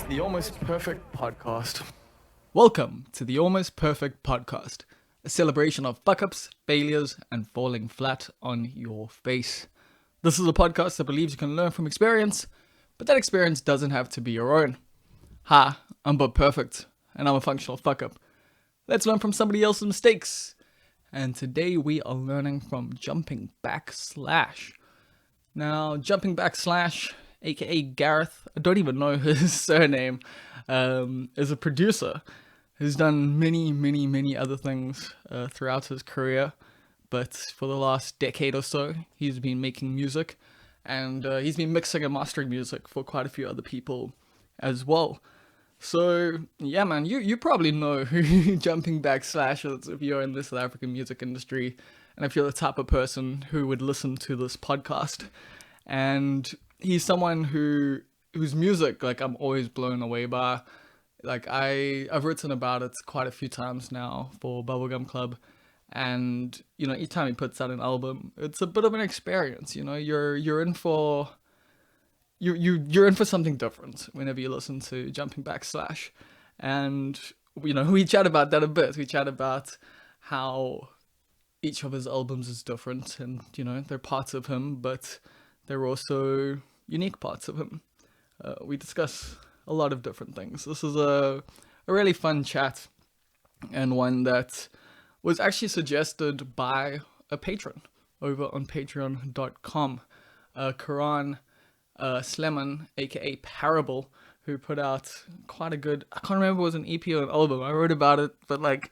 The Almost Perfect Podcast. Welcome to the Almost Perfect Podcast, a celebration of fuck-ups, failures, and falling flat on your face. This is a podcast that believes you can learn from experience, but that experience doesn't have to be your own. Hi, I'm Bob Perfect, and I'm a functional fuck-up. Let's learn from somebody else's mistakes. And today we are learning from Jumping Back Slash. Now, Jumping Back Slash, aka Gareth, I don't even know his surname, is a producer who's done many other things throughout his career, but for the last decade or so he's been making music, and he's been mixing and mastering music for quite a few other people as well. So yeah, man, you probably know who Jumping Back Slash is if you're in the South African music industry, and if you're the type of person who would listen to this podcast. And he's someone whose music, like, I'm always blown away by. Like, I've written about it quite a few times now for Bubblegum Club, and you know, each time he puts out an album, it's a bit of an experience. You know, you're in for you're in for something different whenever you listen to Jumping Back Slash. And you know, we chat about that a bit. We chat about how each of his albums is different, and you know, they're parts of him, but they're also unique parts of him. We discuss a lot of different things. This is a really fun chat, and one that was actually suggested by a patron over on patreon.com, Karan Sleman, aka Parable, who put out quite a good, I can't remember if it was an EP or an album, I wrote about it, but like,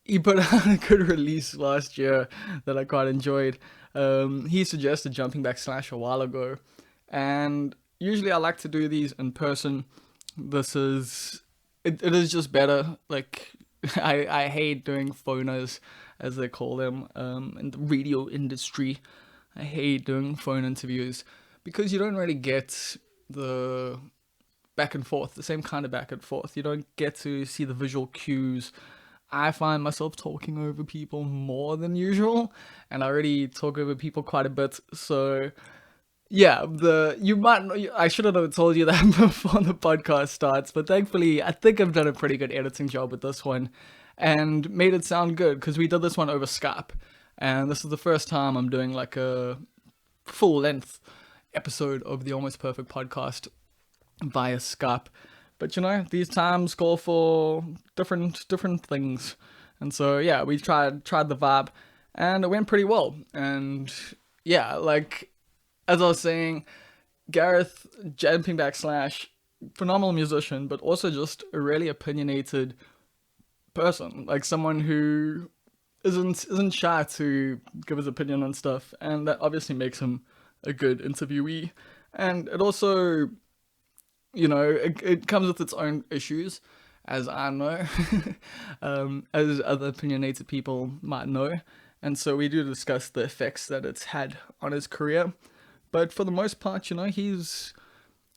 he put out a good release last year that I quite enjoyed. He suggested Jumping Back Slash a while ago, and usually I like to do these in person. This is, it is just better. Like, I hate doing phoners, as they call them, in the radio industry. I hate doing phone interviews, because you don't really get the back and forth, the same kind of back and forth. You don't get to see the visual cues. I find myself talking over people more than usual, and I already talk over people quite a bit, so yeah, I should have told you that before the podcast starts, but thankfully I think I've done a pretty good editing job with this one, and made it sound good, because we did this one over Skype, and this is the first time I'm doing like a full-length episode of the Almost Perfect Podcast via Skype. But you know, these times call for different things, and so yeah, we tried the vibe, and it went pretty well. And yeah, like, as I was saying, Gareth, Jumping Back Slash, phenomenal musician, but also just a really opinionated person, like someone who isn't shy to give his opinion on stuff, and that obviously makes him a good interviewee. And it also, you know, it comes with its own issues, as I know, as other opinionated people might know, and so we do discuss the effects that it's had on his career. But for the most part, you know, he's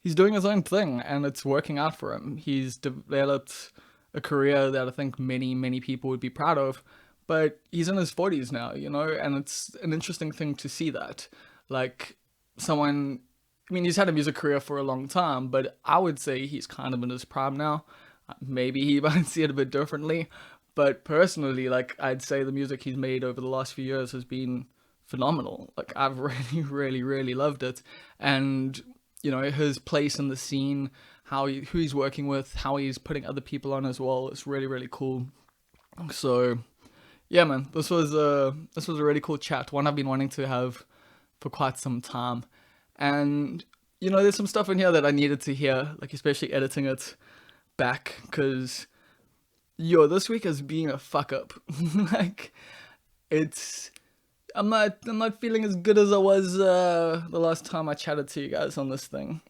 doing his own thing, and it's working out for him. He's developed a career that I think many people would be proud of, but he's in his 40s now, you know, and it's an interesting thing to see that. Like, someone, I mean, he's had a music career for a long time, but I would say he's kind of in his prime now. Maybe he might see it a bit differently, but personally, like, I'd say the music he's made over the last few years has been phenomenal. Like, I've really loved it. And you know, his place in the scene, who he's working with, how he's putting other people on as well, it's really cool. So yeah, man, this was a really cool chat, one I've been wanting to have for quite some time. And you know, there's some stuff in here that I needed to hear, like especially editing it back, because this week has been a fuck up. Like, I'm not feeling as good as I was the last time I chatted to you guys on this thing.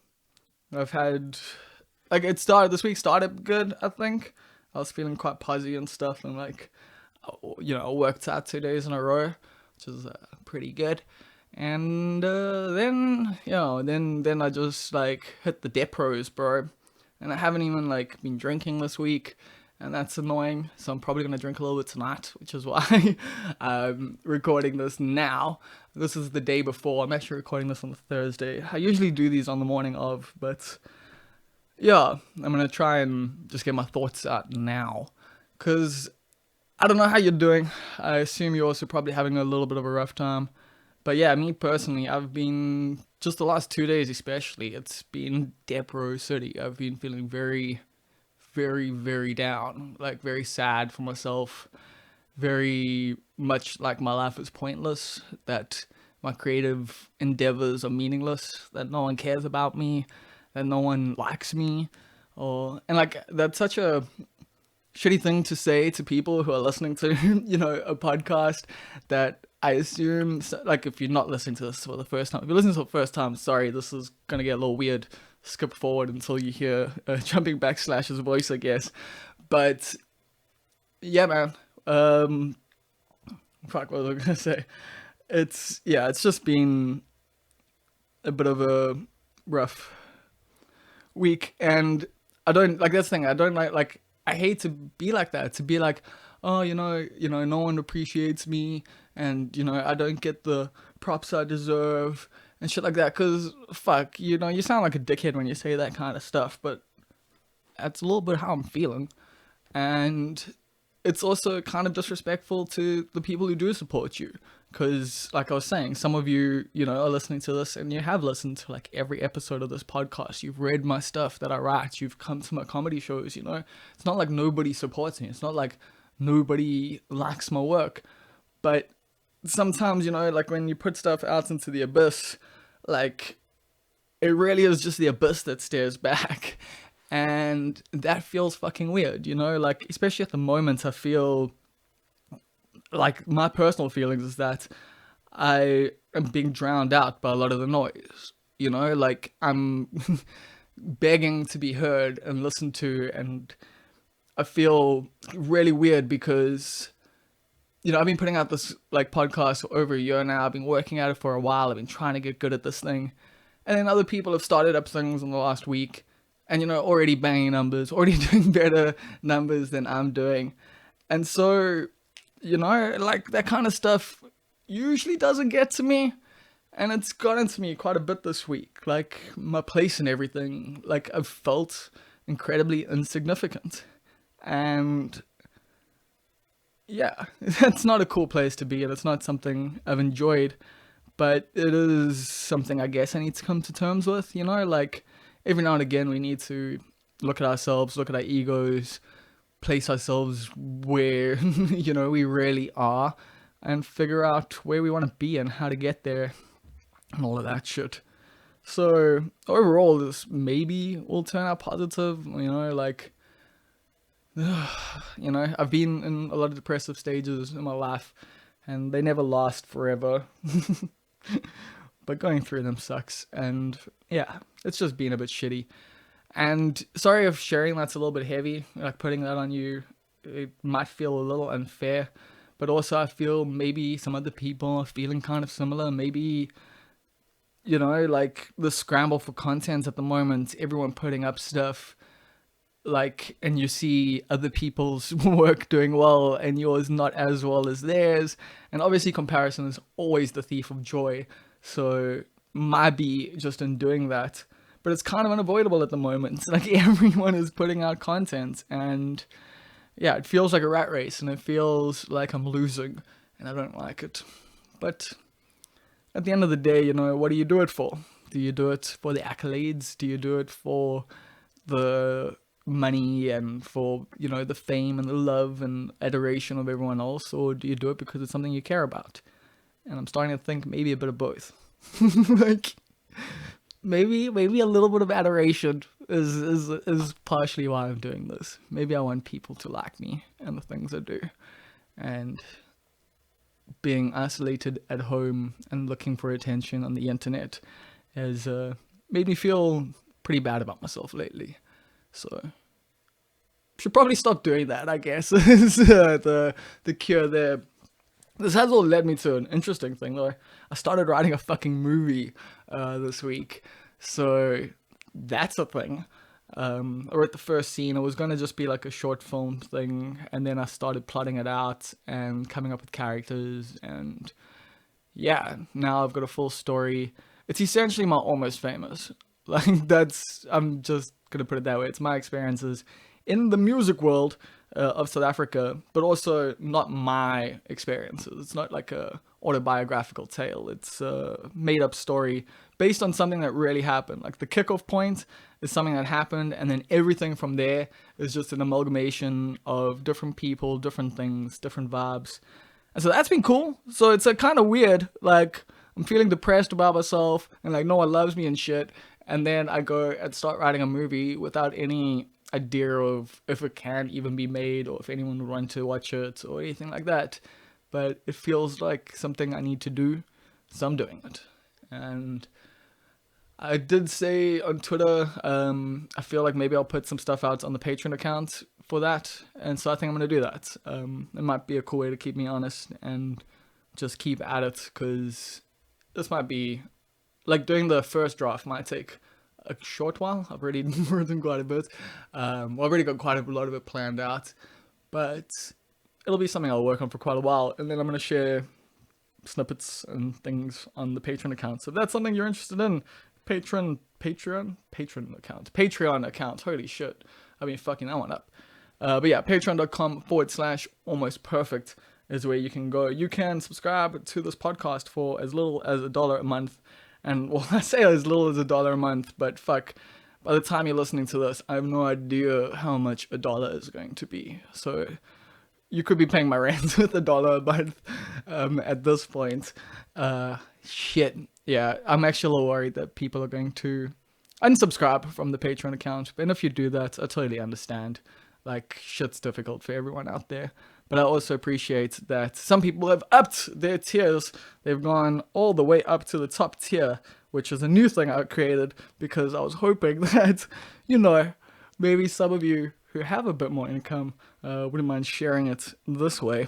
I've had, like, this week started good, I think. I was feeling quite posy and stuff, and like, you know, I worked out 2 days in a row, which is pretty good. And then I just like hit the depros, bro. And I haven't even like been drinking this week, and that's annoying. So I'm probably gonna drink a little bit tonight, which is why I'm recording this now. This is the day before. I'm actually recording this on the Thursday. I usually do these on the morning of, but Yeah, I'm gonna try and just get my thoughts out now, cause I don't know how you're doing. I assume you're also probably having a little bit of a rough time. But yeah, me personally, I've been just the last 2 days especially. It's been Depro City. I've been feeling very, very, very down, like very sad for myself. Very much like my life is pointless. That my creative endeavors are meaningless. That no one cares about me. That no one likes me. Or and like that's such a shitty thing to say to people who are listening to a podcast that I assume like if you're not listening to this for the first time, if you're listening to it for the first time, sorry, this is gonna get a little weird. Skip forward until you hear jumping backslash's voice, I guess. But yeah, man. um Fuck, what was I gonna say? It's just been a bit of a rough week, and I don't like that's the thing. I don't like I hate to be like that. To be like, oh, no one appreciates me, and I don't get the props I deserve and shit like that. Cause fuck, you sound like a dickhead when you say that kind of stuff, but that's a little bit how I'm feeling, and it's also kind of disrespectful to the people who do support you. Because, like I was saying, some of you, are listening to this and you have listened to like every episode of this podcast. You've read my stuff that I write. You've come to my comedy shows, It's not like nobody supports me. It's not like nobody likes my work. But sometimes, like when you put stuff out into the abyss, like it really is just the abyss that stares back. And that feels fucking weird, like especially at the moment I feel like my personal feelings is that I am being drowned out by a lot of the noise, like I'm begging to be heard and listened to, and I feel really weird because I've been putting out this like podcast for over a year now. I've been working at it for a while. I've been trying to get good at this thing, and then other people have started up things in the last week, and already banging numbers, already doing better numbers than I'm doing. And so, like that kind of stuff usually doesn't get to me, and it's gotten to me quite a bit this week. Like my place and everything, like I've felt incredibly insignificant. And yeah, that's not a cool place to be, and it's not something I've enjoyed, but it is something I guess I need to come to terms with, like every now and again we need to look at ourselves, look at our egos, place ourselves where we really are, and figure out where we want to be and how to get there and all of that shit. So overall this maybe will turn out positive, like I've been in a lot of depressive stages in my life and they never last forever. But going through them sucks, and yeah, it's just been a bit shitty. And sorry if sharing that's a little bit heavy, like putting that on you, it might feel a little unfair, but also I feel maybe some other people are feeling kind of similar. Maybe, like the scramble for content at the moment, everyone putting up stuff, like, and you see other people's work doing well and yours not as well as theirs. And obviously comparison is always the thief of joy. So might be just in doing that, but it's kind of unavoidable at the moment. Like everyone is putting out content, and yeah, it feels like a rat race, and it feels like I'm losing, and I don't like it. But at the end of the day, what do you do it for? Do you do it for the accolades? Do you do it for the money and for, the fame and the love and adoration of everyone else? Or do you do it because it's something you care about? And I'm starting to think maybe a bit of both. Like maybe a little bit of adoration is partially why I'm doing this. Maybe I want people to like me and the things I do. And being isolated at home and looking for attention on the internet has made me feel pretty bad about myself lately. So should probably stop doing that, I guess. Is the cure there. This has all led me to an interesting thing though. I started writing a fucking movie this week. So that's a thing. I wrote the first scene. It was going to just be like a short film thing, and then I started plotting it out and coming up with characters, and yeah, now I've got a full story. It's essentially my Almost Famous. Like I'm just gonna put it that way. It's my experiences in the music world of South Africa, but also not my experiences. It's not like a autobiographical tale. It's a made up story based on something that really happened. Like the kickoff point is something that happened, and then everything from there is just an amalgamation of different people, different things, different vibes. And so that's been cool. So it's a kind of weird, like I'm feeling depressed about myself and like no one loves me and shit. And then I go and start writing a movie without any idea of if it can even be made or if anyone would want to watch it or anything like that. But it feels like something I need to do, so I'm doing it. And I did say on Twitter, I feel like maybe I'll put some stuff out on the Patreon account for that. And so I think I'm going to do that. It might be a cool way to keep me honest and just keep at it, because this might be, like doing the first draft might take a short while. I've already written quite a bit. I've already got quite a lot of it planned out. But it'll be something I'll work on for quite a while. And then I'm going to share snippets and things on the Patreon account. So if that's something you're interested in, Patreon account. Holy shit. I've been fucking that one up. But yeah, patreon.com/almost perfect is where you can go. You can subscribe to this podcast for as little as $1 a month. And well, I say as little as $1 a month, but fuck, by the time you're listening to this, I have no idea how much $1 is going to be. So you could be paying my rent with $1 a month at this point. Shit. Yeah, I'm actually a little worried that people are going to unsubscribe from the Patreon account. And if you do that, I totally understand. Like, shit's difficult for everyone out there. But I also appreciate that some people have upped their tiers. They've gone all the way up to the top tier, which is a new thing I created because I was hoping that, you know, maybe some of you who have a bit more income wouldn't mind sharing it this way.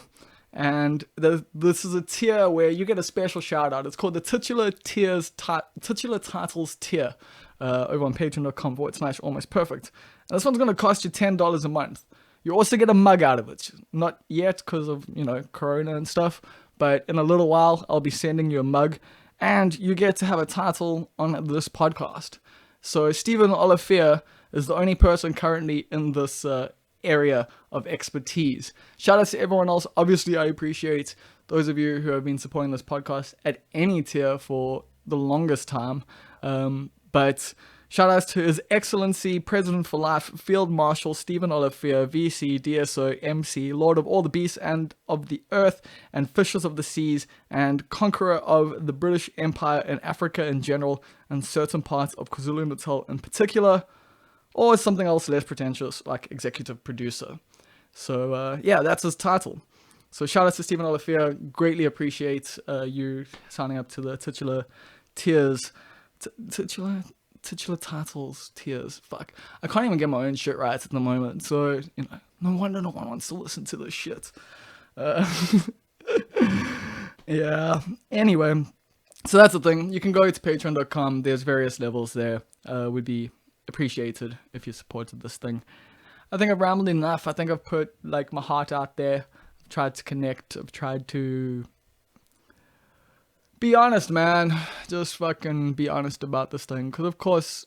And this is a tier where you get a special shout out. It's called the titular titles tier over on patreon.com/almost perfect. And this one's going to cost you $10 a month. You also get a mug out of it. Not yet because of, you know, Corona and stuff. But in a little while, I'll be sending you a mug. And you get to have a title on this podcast. So Stephen Olivier is the only person currently in this area of expertise. Shout out to everyone else. Obviously, I appreciate those of you who have been supporting this podcast at any tier for the longest time. But shout outs to His Excellency, President for Life, Field Marshal Stephen Olivier, VC, DSO, MC, Lord of all the beasts and of the earth, and fishes of the seas, and conqueror of the British Empire and Africa in general, and certain parts of KwaZulu-Natal in particular, or something else less pretentious, like executive producer. So, yeah, that's his title. So shout out to Stephen Olivier. Greatly appreciate you signing up to the titular tiers. Titular titles, tiers. Fuck. I can't even get my own shit right at the moment. So, you know, no wonder no one wants to listen to this shit. Yeah. Anyway, so that's the thing. You can go to patreon.com. There's various levels there. Would be appreciated if you supported this thing. I think I've rambled enough. I think I've put like my heart out there. I've tried to connect. I've tried to be honest, man. Just fucking be honest about this thing. Because, of course,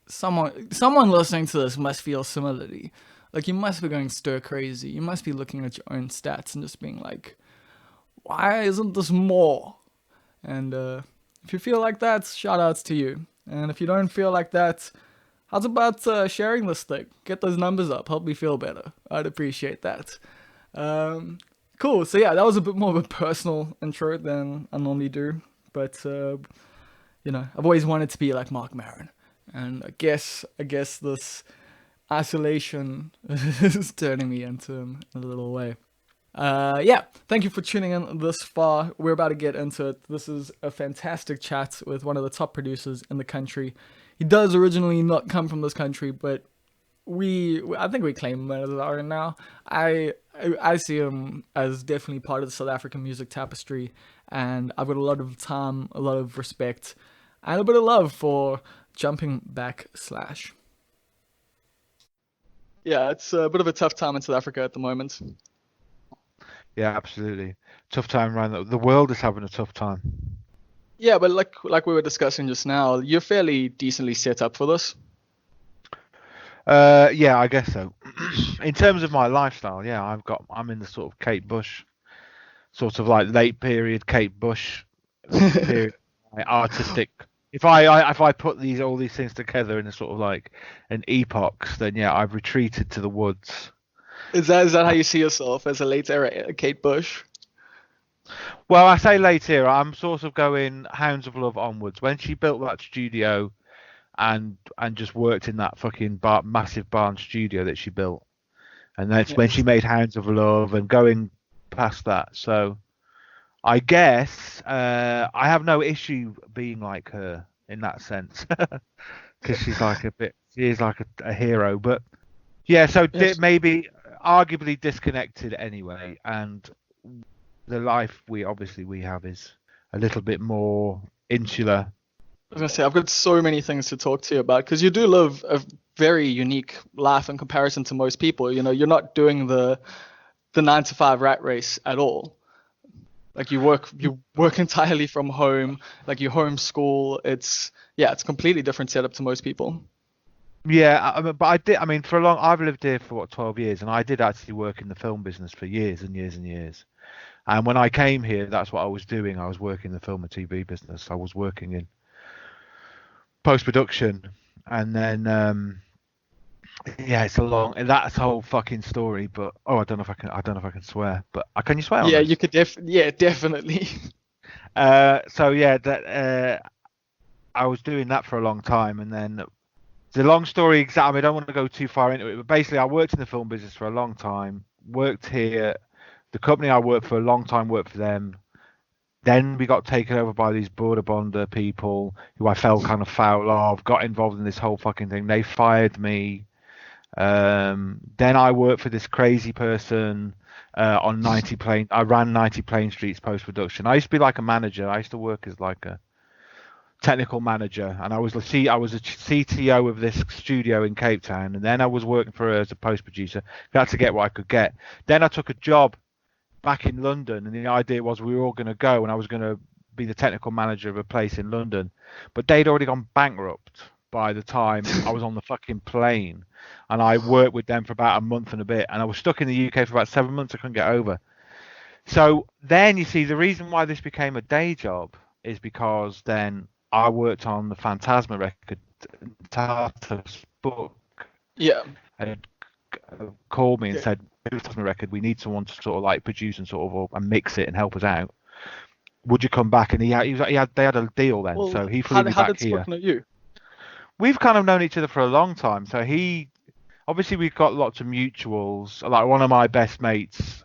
someone listening to this must feel similarly. Like, you must be going stir crazy. You must be looking at your own stats and just being like, why isn't this more? And if you feel like that, shout outs to you. And if you don't feel like that, how's about sharing this thing? Get those numbers up. Help me feel better. I'd appreciate that. Cool. So yeah, that was a bit more of a personal intro than I normally do. But, you know, I've always wanted to be like Mark Maron. And I guess this isolation is turning me into him in a little way. Yeah, thank you for tuning in this far. We're about to get into it. This is a fantastic chat with one of the top producers in the country. He does originally not come from this country, but I think we claim him as our own now. I see him as definitely part of the South African music tapestry, and I've got a lot of time, a lot of respect, and a bit of love for Jumping Back Slash. Yeah, it's a bit of a tough time in South Africa at the moment. Yeah, absolutely. Tough time around. The world is having a tough time. Yeah, but like we were discussing just now, you're fairly decently set up for this. Yeah, I guess so. In terms of my lifestyle, yeah, I'm in the sort of Kate Bush, sort of like late period Kate Bush period, like artistic. If I put all these things together in a sort of like an epochs, then yeah, I've retreated to the woods. Is that how you see yourself as a late era Kate Bush? Well, I say late era, I'm sort of going Hounds of Love onwards. When she built that studio and just worked in that fucking massive barn studio that she built, and that's when she Yes. made Hounds of Love and going past that. So I guess I have no issue being like her in that sense, because she is like a hero. But yeah, so Yes. maybe arguably disconnected anyway, and the life we have is a little bit more insular. I was gonna say I've got so many things to talk to you about because you do live a very unique life in comparison to most people. You're not doing the 9 to 5 rat race at all. Like you work entirely from home, like you homeschool. It's completely different setup to most people. Yeah, but I did. I mean, for a long, I've lived here for what 12 years, and I did actually work in the film business for years and years and years. And when I came here, that's what I was doing. I was working in the film and TV business. I was working in post production, and then yeah, it's a long. And that's a whole fucking story. But oh, I don't know if I can. I don't know if I can swear. But can you swear on Yeah, this? you could yeah, definitely. So yeah, that I was doing that for a long time, and then the long story. Exactly. I don't want to go too far into it, but basically, I worked in the film business for a long time. Worked here. The company I worked for a long time worked for them. Then we got taken over by these border bonder people who I felt kind of foul of. Got involved in this whole fucking thing. They fired me. Then I worked for this crazy person on 90 Plain. I ran 90 Plain Streets post production. I used to be like a manager. I used to work as like a technical manager, and I was a CTO of this studio in Cape Town, and then I was working for her as a post producer. Got to get what I could get. Then I took a job back in London, and the idea was we were all going to go, and I was going to be the technical manager of a place in London, but they'd already gone bankrupt by the time I was on the fucking plane, and I worked with them for about a month and a bit, and I was stuck in the UK for about 7 months. I couldn't get over. So then you see the reason why this became a day job is because then I worked on the Phantasma record. Tata's book Yeah. had called me and Yeah. said, "Phantasma record, we need someone to sort of like produce and sort of and mix it and help us out. Would you come back?" And they had a deal then, Well, so he flew how me how back did here. Spook know you? We've kind of known each other for a long time, so obviously we've got lots of mutuals. Like one of my best mates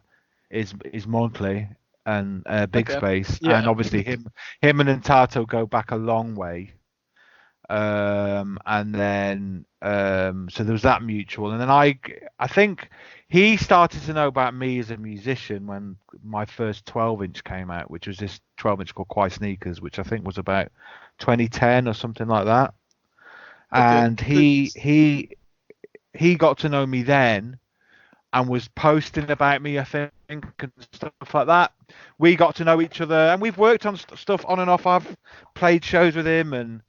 is Montley and Big Okay. Space, and Yeah. obviously him and Tato go back a long way. And then so there was that mutual, and then I think he started to know about me as a musician when my first 12-inch came out, which was this 12-inch called Quai Sneakers, which I think was about 2010 or something like that. Okay. And he got to know me then and was posting about me, I think, and stuff like that. We got to know each other, and we've worked on stuff on and off. I've played shows with him, and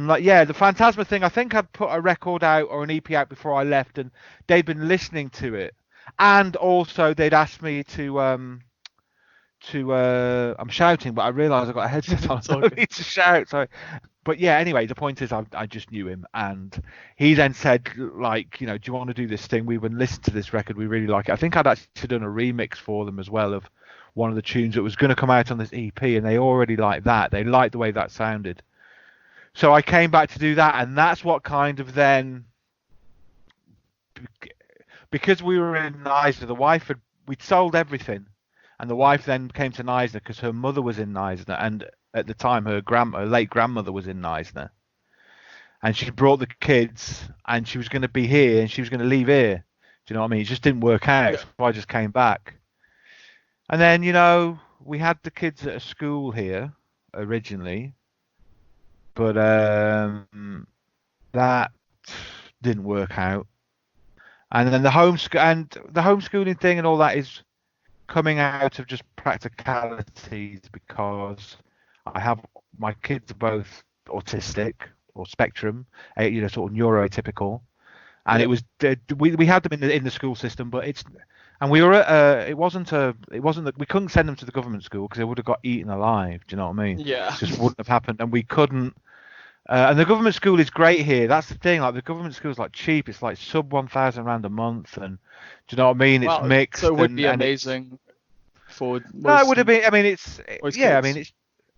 like yeah, the Phantasma thing. I think I'd put a record out or an EP out before I left, and they'd been listening to it, and also they'd asked me to I'm shouting, but I realise I've got a headset on. It's I all don't good. need to shout. Sorry. But yeah, anyway, the point is I just knew him, and he then said, like, do you want to do this thing? We would listen to this record. We really like it. I think I'd actually done a remix for them as well of one of the tunes that was going to come out on this EP, and they already liked that. They liked the way that sounded. So I came back to do that, and that's what kind of then, because we were in Knysna, we'd sold everything, and the wife then came to Knysna because her mother was in Knysna, and at the time her late grandmother was in Knysna, and she brought the kids, and she was going to be here, and she was going to leave here. Do you know what I mean? It just didn't work out, Yeah. so I just came back. And then we had the kids at a school here originally, but that didn't work out. And then the homeschooling thing and all that is coming out of just practicalities because I have my kids are both autistic or spectrum, sort of neurotypical, and Yeah. it was we had them in the school system, but we were at it wasn't that we couldn't send them to the government school because they would have got eaten alive. Do you know what I mean? Yeah. It just wouldn't have happened, and we couldn't. And the government school is great here. That's the thing. Like the government school is like cheap. It's like sub £1,000 a month, and do you know what I mean? It's Wow. mixed. So it would be and it's, amazing for no, it would have been. I mean, most yeah. I kids. mean, it's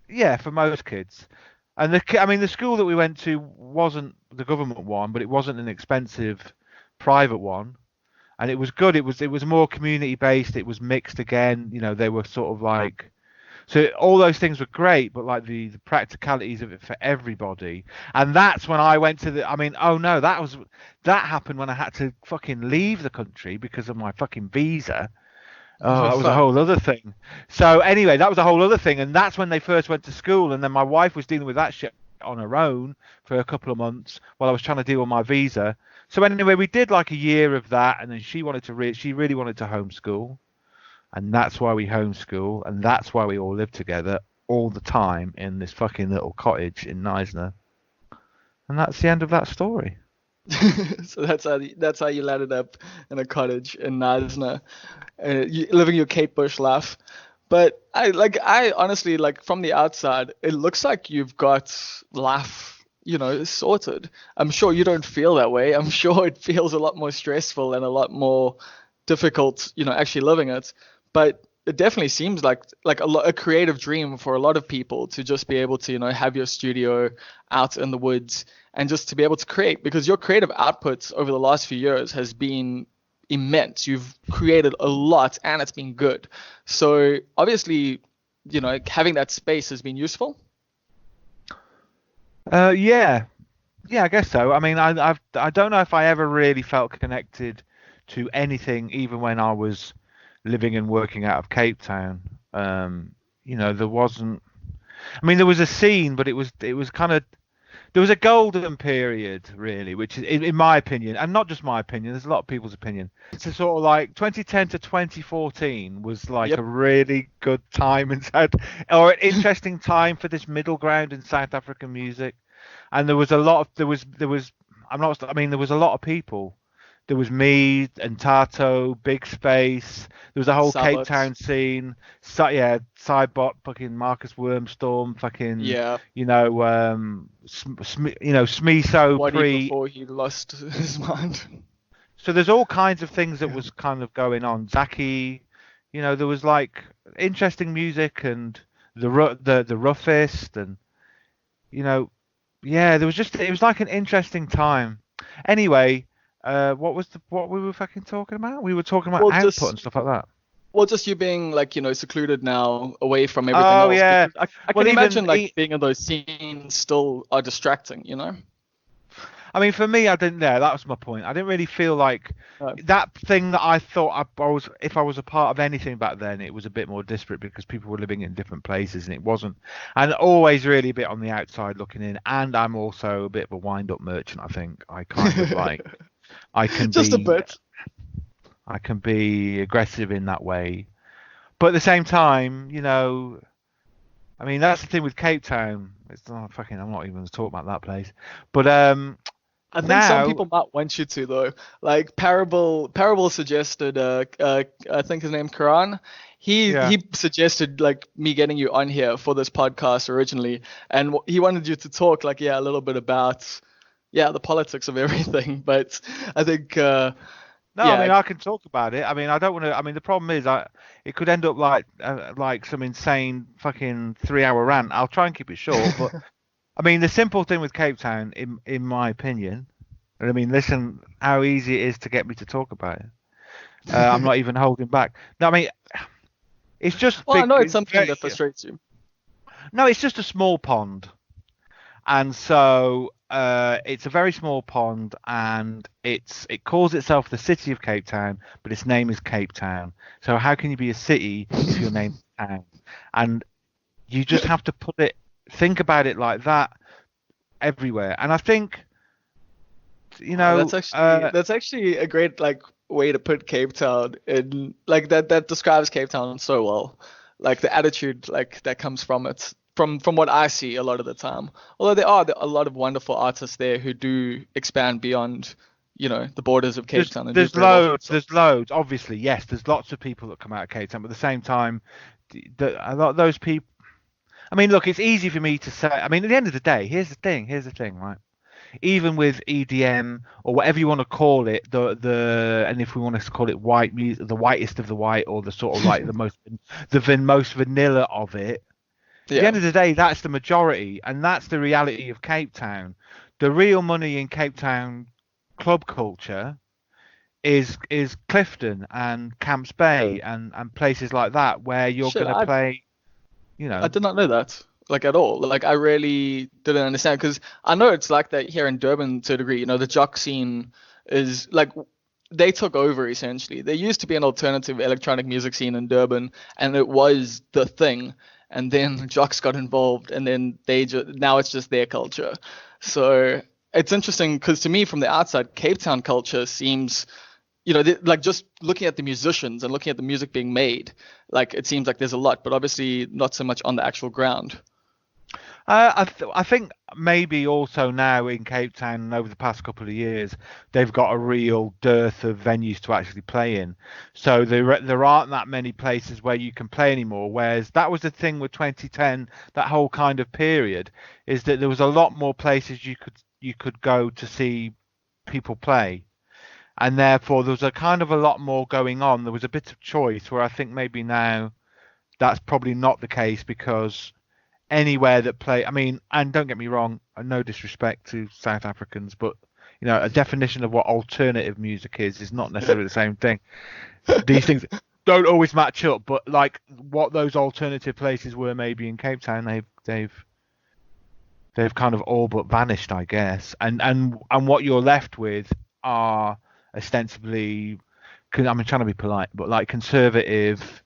yeah for most kids. And I mean, the school that we went to wasn't the government one, but it wasn't an expensive private one, and it was good. It was more community based. It was mixed again. You know, they were sort of like. So all those things were great, but like the practicalities of it for everybody, and that's when I went to the. I mean, oh no, that happened when I had to fucking leave the country because of my fucking visa. Oh, that was a Fuck. whole other thing. So anyway, that was a whole other thing, and that's when they first went to school, and then my wife was dealing with that shit on her own for a couple of months while I was trying to deal with my visa. So anyway, we did like a year of that, and then she really wanted to homeschool. And that's why we homeschool, and that's why we all live together all the time in this fucking little cottage in Knysna. And that's the end of that story. So that's how you landed up in a cottage in Knysna, living your Kate Bush life. But I honestly, like, from the outside, it looks like you've got life, sorted. I'm sure you don't feel that way. I'm sure it feels a lot more stressful and a lot more difficult, actually living it. But it definitely seems like a creative dream for a lot of people to just be able to, have your studio out in the woods and just to be able to create, because your creative output over the last few years has been immense. You've created a lot and it's been good. So obviously, having that space has been useful. Yeah, I guess so. I mean, I don't know if I ever really felt connected to anything, even when I was living and working out of Cape Town. There wasn't. I mean, there was a scene, but it was kind of. There was a golden period, really, which is, in my opinion, and not just my opinion, there's a lot of people's opinion. It's a sort of like 2010 to 2014 was like Yep. a really good time or an interesting time for this middle ground in South African music. And there was a lot of, there was, there was a lot of people. There was me and Tato, Big Space. There was a whole Cape Sabot. Town scene. Sidebot, fucking Marcus Wormstorm, fucking, Yeah. Smiso What pre. before he lost his mind. So there's all kinds of things that was kind of going on. Zaki, there was like interesting music and the roughest and, there was it was like an interesting time. Anyway. What we were fucking talking about? We were talking about output and stuff like that. Well, just you being like, secluded now, away from everything Oh else. yeah. I Well, can even imagine being in those scenes still are distracting, I mean, for me, I didn't. Yeah, that was my point. I didn't really feel like that thing that I thought I was. If I was a part of anything back then, it was a bit more disparate because people were living in different places, and it wasn't. And always really a bit on the outside looking in. And I'm also a bit of a wind-up merchant. I think I kind of like. I can just be, a bit. I can be aggressive in that way, but at the same time, I mean that's the thing with Cape Town. It's not fucking. I'm not even going to talk about that place. But I think some people might want you to though. Like Parable suggested. I think his name Karan. He suggested like me getting you on here for this podcast originally, and he wanted you to talk like a little bit about the politics of everything. But I think no, I mean I can talk about it. I mean I don't want to. I mean the problem is it could end up like some insane fucking 3-hour rant. I'll try and keep it short, but I mean the simple thing with Cape Town, in my opinion, and I mean listen how easy it is to get me to talk about it. I'm not even holding back. No, I mean it's just. Well, I know it's something that frustrates you. No, it's just a small pond, and so. It's a very small pond, and it calls itself the city of Cape Town, but its name is Cape Town. So how can you be a city if your name's Town? And you just have to think about it like that everywhere. And I think, that's actually a great way to put Cape Town in, like that describes Cape Town so well. Like the attitude that comes from it. From what I see a lot of the time, although there are a lot of wonderful artists there who do expand beyond the borders of Cape Town and do There's very well for loads. themselves. There's loads. Obviously, yes. There's lots of people that come out of Cape Town, but at the same time, a lot of those people. I mean, look, it's easy for me to say. I mean, at the end of the day, here's the thing. Here's the thing, right? Even with EDM or whatever you want to call it, and if we want to call it white music, the whitest of the white, or the sort of like most vanilla of it. At the Yeah, end of the day, that's the majority, and that's the reality of Cape Town. The real money in Cape Town club culture is Clifton and Camps Bay and places like that where you're shit, going to play, you I know. did not know that, like, at all. Like, I really didn't understand, because I know it's like that here in Durban to a degree. The jock scene is like, they took over essentially. There used to be an alternative electronic music scene in Durban, and it was the thing. And then jocks got involved, and then now it's just their culture. So it's interesting, because to me, from the outside, Cape Town culture seems, like, just looking at the musicians and looking at the music being made, like, it seems like there's a lot, but obviously not so much on the actual ground. I think maybe also now in Cape Town and over the past couple of years, they've got a real dearth of venues to actually play in. So there aren't that many places where you can play anymore. Whereas that was the thing with 2010, that whole kind of period, is that there was a lot more places you could go to see people play. And therefore there was a kind of a lot more going on. There was a bit of choice, where I think maybe now that's probably not the case, because anywhere that play, I mean, and don't get me wrong, no disrespect to South Africans, but a definition of what alternative music is not necessarily the same thing. These things don't always match up, but like what those alternative places were maybe in Cape Town, they've kind of all but vanished, I guess. And what you're left with are ostensibly, I'm trying to be polite, but like conservative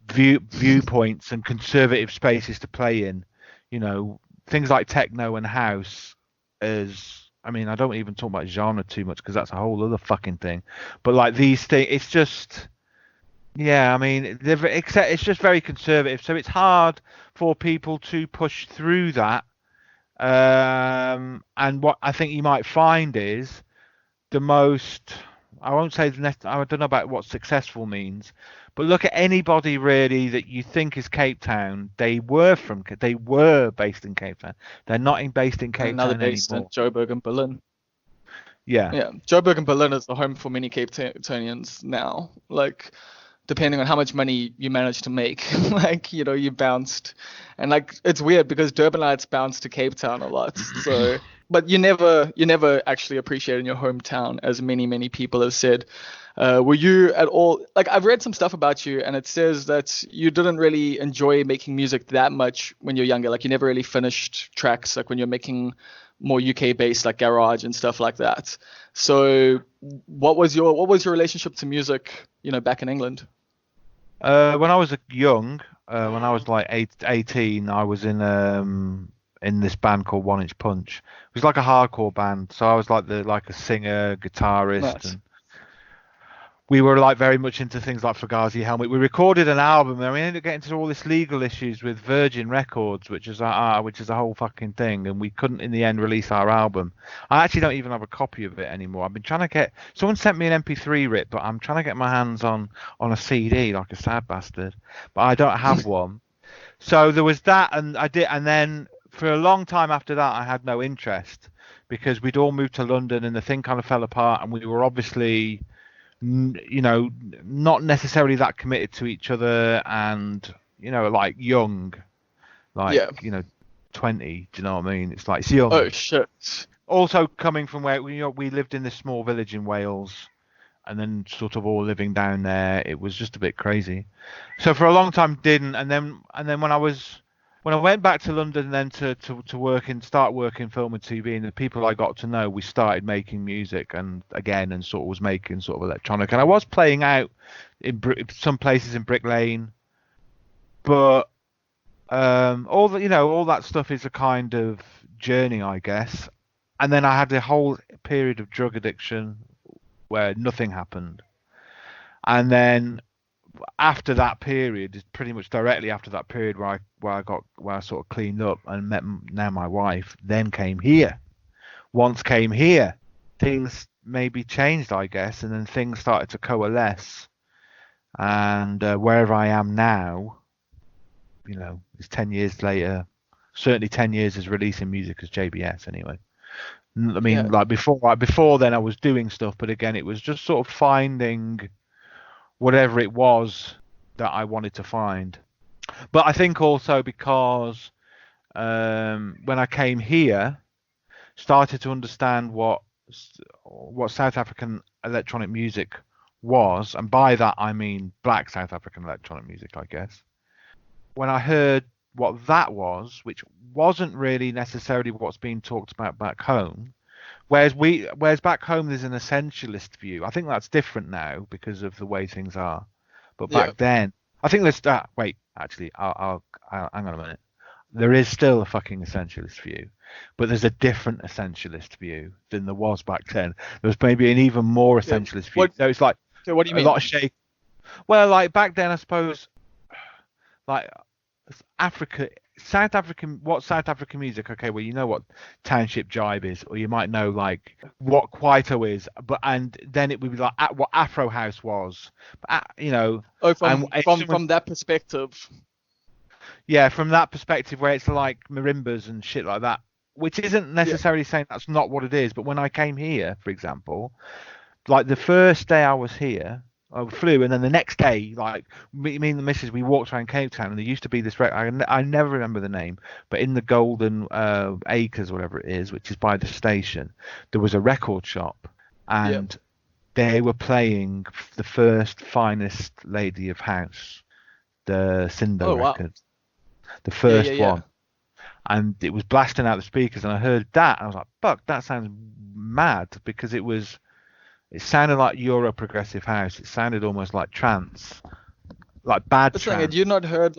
viewpoints and conservative spaces to play in. Things like techno and house. I mean, I don't even talk about genre too much, because that's a whole other fucking thing. But like these things, it's just, yeah, I mean, it's just very conservative, so it's hard for people to push through that. And what I think you might find is the most, I won't say I don't know about what successful means, but look at anybody really that you think is Cape Town. They were based in Cape Town. They're not based in And Cape now they're Town based in anymore. Joburg and Berlin. Yeah. Yeah, Joburg and Berlin is the home for many Cape Townians now. Like, depending on how much money you manage to make, like, you bounced. And like, it's weird because Durbanites bounce to Cape Town a lot. So, but you never actually appreciate in your hometown, as many people have said. Were you at all, like, I've read some stuff about you, and it says that you didn't really enjoy making music that much when you're younger. Like, you never really finished tracks, like when you're making more UK based, like garage and stuff like that. So what was your relationship to music, back in England? When I was young, when I was like 18, I was in this band called 1 Inch Punch. It was like a hardcore band, so I was like a singer, guitarist, Nice. and we were like very much into things like Fugazi Helmet. We recorded an album, and we ended up getting into all this legal issues with Virgin Records, which is a whole fucking thing, and we couldn't in the end release our album. I actually don't even have a copy of it anymore. I've been trying to get, someone sent me an MP3 rip, but I'm trying to get my hands on a CD, like a sad bastard, but I don't have one. So there was that, and then for a long time after that, I had no interest, because we'd all moved to London, and the thing kind of fell apart, and we were obviously, not necessarily that committed to each other, and like young, like Yeah. 20. Do you know what I mean? It's like, it's young. Oh shit. Also coming from where we lived in this small village in Wales, and then sort of all living down there, it was just a bit crazy. So for a long time didn't, and then when I went back to London, then to work and start working film and TV, and the people I got to know, we started making music, and sort of was making sort of electronic, and I was playing out in some places in Brick Lane, but all that stuff is a kind of journey, I guess. And then I had a whole period of drug addiction where nothing happened, and then after that period, is pretty much directly after that period where I sort of cleaned up and met now my wife, then came here. Once came here, things maybe changed, I guess, and then things started to coalesce. And wherever I am now, it's 10 years later. Certainly 10 years as releasing music as JBS anyway. I mean, Yeah. like before then I was doing stuff, but again, it was just sort of finding whatever it was that I wanted to find. But I think also because when I came here, started to understand what South African electronic music was, and by that I mean black South African electronic music, I guess. When I heard what that was, which wasn't really necessarily what's being talked about back home, whereas back home there's an essentialist view. I think that's different now because of the way things are. But back then, I think there's wait, actually, I'll hang on a minute. There is still a fucking essentialist view, but there's a different essentialist view than there was back then. There was maybe an even more essentialist view. So it's like So what do you mean? A lot of shake. Well, like back then, I suppose, like South African music? Okay, well, you know what township jive is, or you might know like what Kwaito is, and then it would be like what Afro House was, from that perspective. Yeah, from that perspective, where it's like marimbas and shit like that, which isn't necessarily saying that's not what it is. But when I came here, for example, like the first day I was here, I flew, and then the next day, like me and the missus, we walked around Cape Town, and there used to be this I never remember the name, but in the Golden Acres, whatever it is, which is by the station, there was a record shop, and they were playing the first Finest Lady of House, the Sindo record, the first one, and it was blasting out the speakers, and I heard that, and I was like, "Fuck, that sounds mad," because it sounded like Euro progressive house. It sounded almost like trance, like bad trance. Had you not heard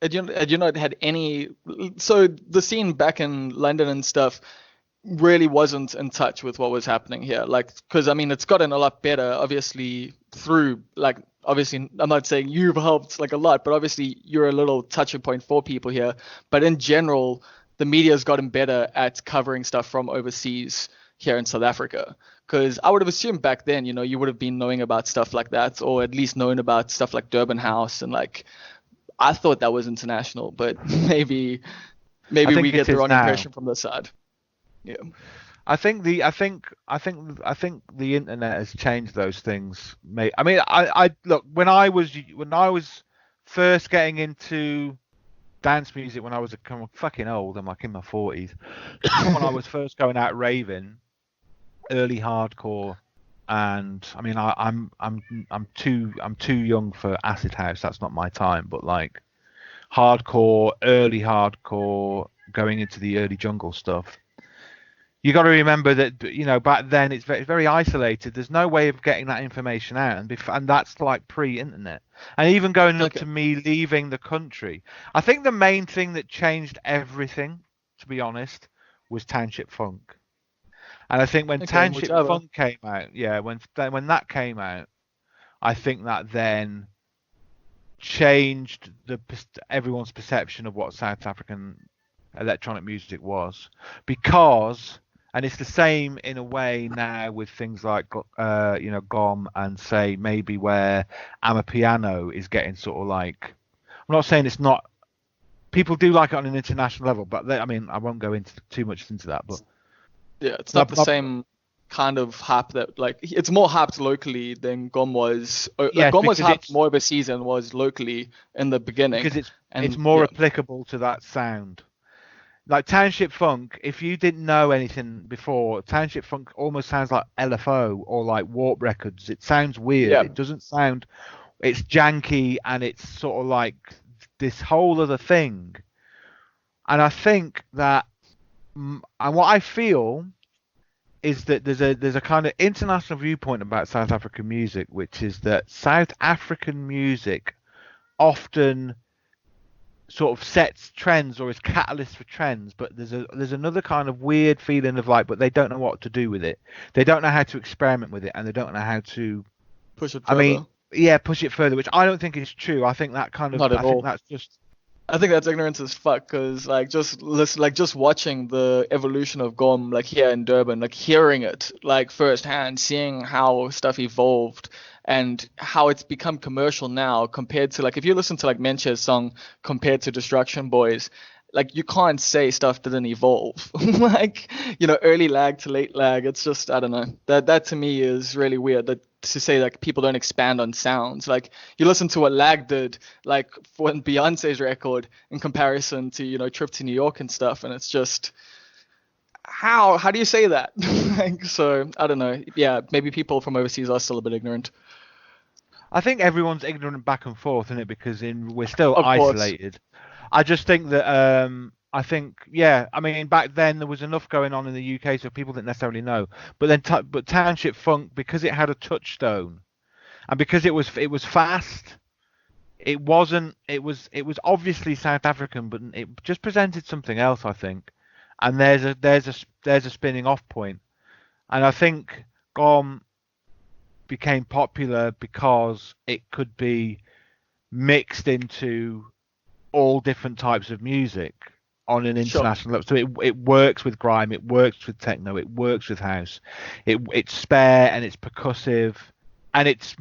had you not had any? So the scene back in London and stuff really wasn't in touch with what was happening here. Like, because I mean, it's gotten a lot better, obviously through obviously, I'm not saying you've helped like a lot, but obviously you're a little touching point for people here. But in general, the media's gotten better at covering stuff from overseas here in South Africa. Because I would have assumed back then, you would have been knowing about stuff like that, or at least known about stuff like Durban House, and like, I thought that was international, but maybe we get the wrong impression from this side. Yeah. I think the internet has changed those things, mate. I mean, I look, when I was first getting into dance music, when I was fucking old, I'm like in my 40s. When I was first going out raving, early hardcore, and I mean, I'm too young for acid house. That's not my time. But like early hardcore, going into the early jungle stuff. You got to remember that back then it's very, very isolated. There's no way of getting that information out, and that's like pre-internet. And even going up to me leaving the country, I think the main thing that changed everything, to be honest, was Township Funk. And I think when Township Funk came out, when that came out, I think that then changed everyone's perception of what South African electronic music was, because. And it's the same in a way now with things like, GOM, and say maybe where Amapiano is getting sort of like, I'm not saying it's not, people do like it on an international level, but I mean, I won't go into too much into that, but yeah, it's not the same kind of hype that, like, it's more hyped locally than GOM was. GOM was hyped more overseas than was locally in the beginning. Because it's more applicable to that sound. Like Township Funk, if you didn't know anything before, Township Funk almost sounds like LFO or like Warp Records. It sounds weird. Yeah. It doesn't sound. It's janky, and it's sort of like this whole other thing. And I think that, and what I feel is that there's a kind of international viewpoint about South African music, which is that South African music often sort of sets trends or is catalyst for trends, but there's another kind of weird feeling of like, but they don't know what to do with it. They don't know how to experiment with it, and they don't know how to push it further. Push it further, which I don't think is true. I think that kind of, think that's just, I think that's ignorance as fuck, because like just listen, like just watching the evolution of Gom, like here in Durban, like hearing it like firsthand, seeing how stuff evolved and how it's become commercial now compared to like if you listen to like Mencha's song compared to Destruction Boys, like you can't say stuff didn't evolve. Like, early lag to late lag. It's just I don't know. That to me is really weird. That to say like people don't expand on sounds. Like you listen to what lag did, like for Beyonce's record in comparison to Trip to New York and stuff, and it's just how do you say that? Like, so I don't know. Yeah, maybe people from overseas are still a bit ignorant. I think everyone's ignorant back and forth, isn't it? Because we're still Of course. isolated. I just think that I think I mean back then there was enough going on in the UK so people didn't necessarily know. But then but Township Funk, because it had a touchstone and because it was fast, it was obviously South African, but it just presented something else, I think. And there's a spinning off point. And I think Gom became popular because it could be mixed into all different types of music on an Sure. international level. So it works with grime, it works with techno, it works with house. It's spare and it's percussive, and it's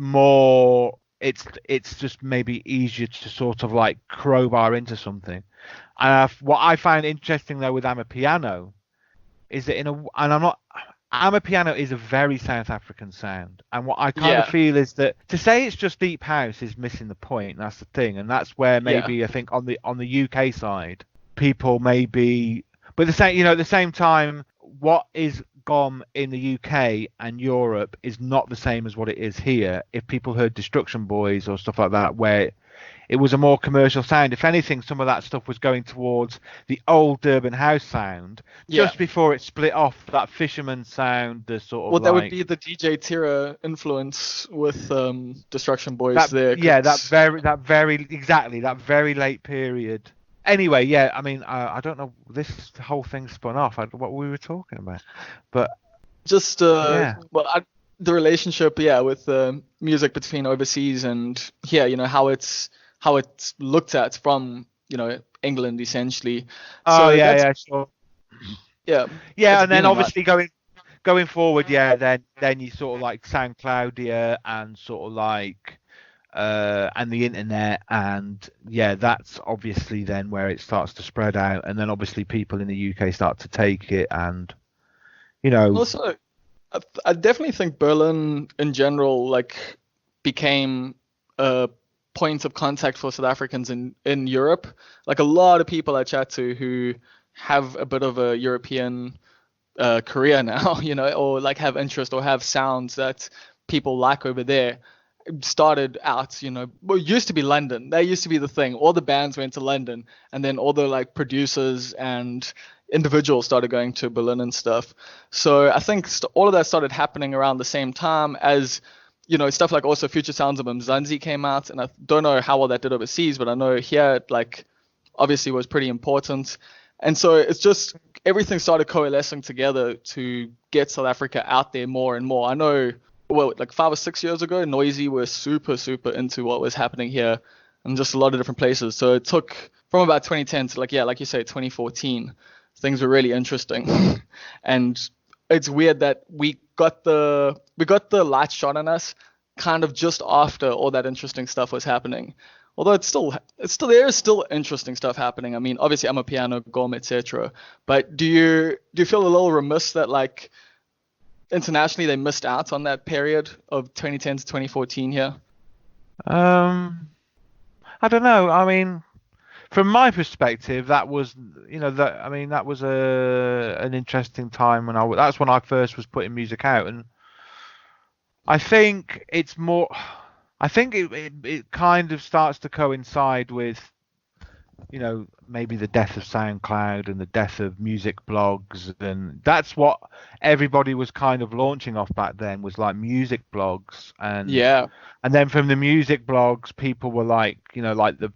just maybe easier to sort of like crowbar into something. And what I find interesting though with Amapiano is that Amapiano is a very South African sound, and what I kind of Yeah. feel is that to say it's just deep house is missing the point. That's the thing, and that's where Yeah. maybe I think on the UK side, people maybe, but at the same time, what is Gom in the UK and Europe is not the same as what it is here. If people heard Destruction Boys or stuff like that, where it was a more commercial sound. If anything, some of that stuff was going towards the old Durban house sound, Yeah. just before it split off that fisherman sound, the sort Well, of that would like be the DJ Tira influence with Destruction Boys that, there, yeah, that 'cause very late period. Anyway, yeah, I mean, I don't know, this whole thing spun off. What we were talking about, but just yeah, the relationship, yeah, with music between overseas and here, how it's looked at from England essentially. oh So yeah, that's yeah, sure, yeah, yeah, it's and then been like obviously going forward, yeah, then you sort of like SoundCloudia and sort of like and the internet, and yeah, that's obviously then where it starts to spread out, and then obviously people in the UK start to take it, and you know, also I definitely think Berlin in general like became a point of contact for South Africans in Europe. Like a lot of people I chat to who have a bit of a European career now, or like have interest or have sounds that people like over there. Started out, well, it used to be London. That used to be the thing. All the bands went to London, and then all the like producers and individuals started going to Berlin and stuff. So I think all of that started happening around the same time as, stuff like also Future Sounds of Mzansi came out, and I don't know how well that did overseas, but I know here it, like obviously was pretty important. And so it's just everything started coalescing together to get South Africa out there more and more. I know, well, like 5 or 6 years ago, Noisy were super, super into what was happening here and just a lot of different places. So it took from about 2010 to like you say, 2014, things were really interesting. And it's weird that we got the light shot on us kind of just after all that interesting stuff was happening. Although there is still interesting stuff happening. I mean, obviously I'm a piano, Gom, etc. But do you feel a little remiss that like internationally they missed out on that period of 2010 to 2014 here? I don't know. I mean, from my perspective, that was, that I mean, that was an interesting time that's when I first was putting music out, and I think it's more. I think it kind of starts to coincide with, maybe the death of SoundCloud and the death of music blogs, and that's what everybody was kind of launching off back then, was like music blogs, Yeah. and then from the music blogs, people were like, like the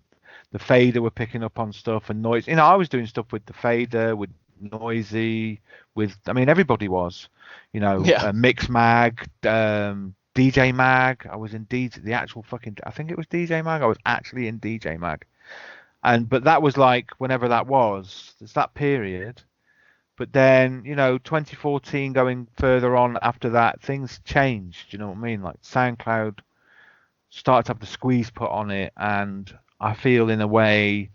Fader were picking up on stuff, and Noise. I was doing stuff with the Fader, with Noisy, I mean, everybody was, Yeah. Mix Mag, DJ Mag. I was in the actual fucking. I think it was DJ Mag. I was actually in DJ Mag. but that was like whenever that was. It's that period. But then, 2014 going further on after that, things changed. Do you know what I mean? Like SoundCloud started to have the squeeze put on it, and I feel in a way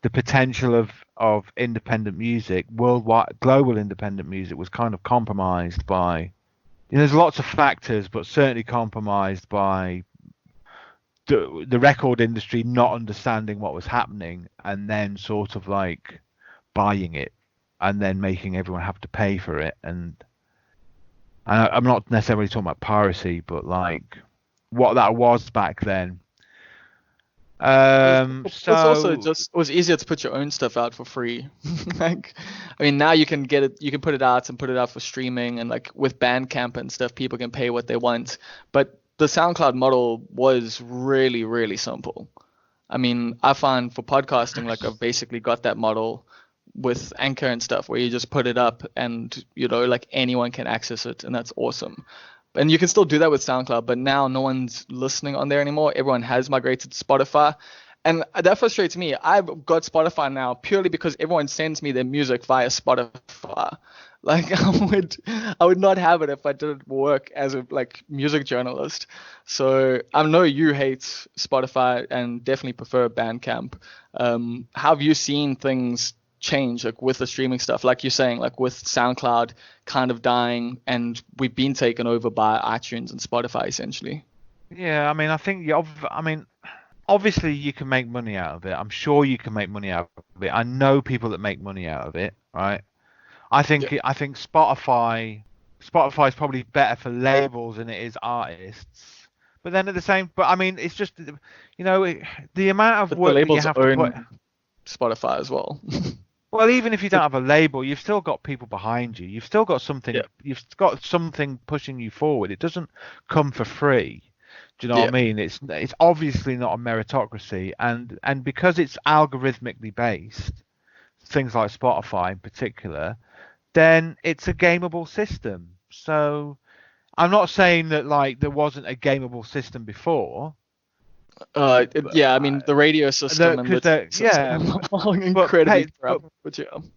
the potential of independent music, worldwide, global independent music, was kind of compromised by. There's lots of factors, but certainly compromised by the record industry not understanding what was happening and then sort of like buying it and then making everyone have to pay for it. And I'm not necessarily talking about piracy, but like what that was back then. It's also it was easier to put your own stuff out for free. Like, I mean, now you can get it, you can put it out for streaming, and like with Bandcamp and stuff, people can pay what they want. But the SoundCloud model was really, really simple. I mean, I find for podcasting, like I've basically got that model with Anchor and stuff where you just put it up and, like anyone can access it, and that's awesome. And you can still do that with SoundCloud, but now no one's listening on there anymore. Everyone has migrated to Spotify. And that frustrates me. I've got Spotify now purely because everyone sends me their music via Spotify. Like I would not have it if I didn't work as a music journalist. So I know you hate Spotify and definitely prefer Bandcamp. How have you seen things change, like with the streaming stuff, like you're saying, like with SoundCloud kind of dying and we've been taken over by iTunes and Spotify essentially? Yeah, I mean, I think obviously you can make money out of it. I'm sure you can make money out of it. I know people that make money out of it, right? I think Spotify is probably better for labels than it is artists. But then I mean, it's just the amount of work that you have to put. Spotify as well. Well, even if you don't have a label, you've still got people behind you. You've still got something. Yeah. You've got something pushing you forward. It doesn't come for free. Do you know what I mean? It's obviously not a meritocracy, and because it's algorithmically based, things like Spotify in particular, then it's a gameable system. So I'm not saying that like there wasn't a gameable system before. I mean the radio system and the system incredibly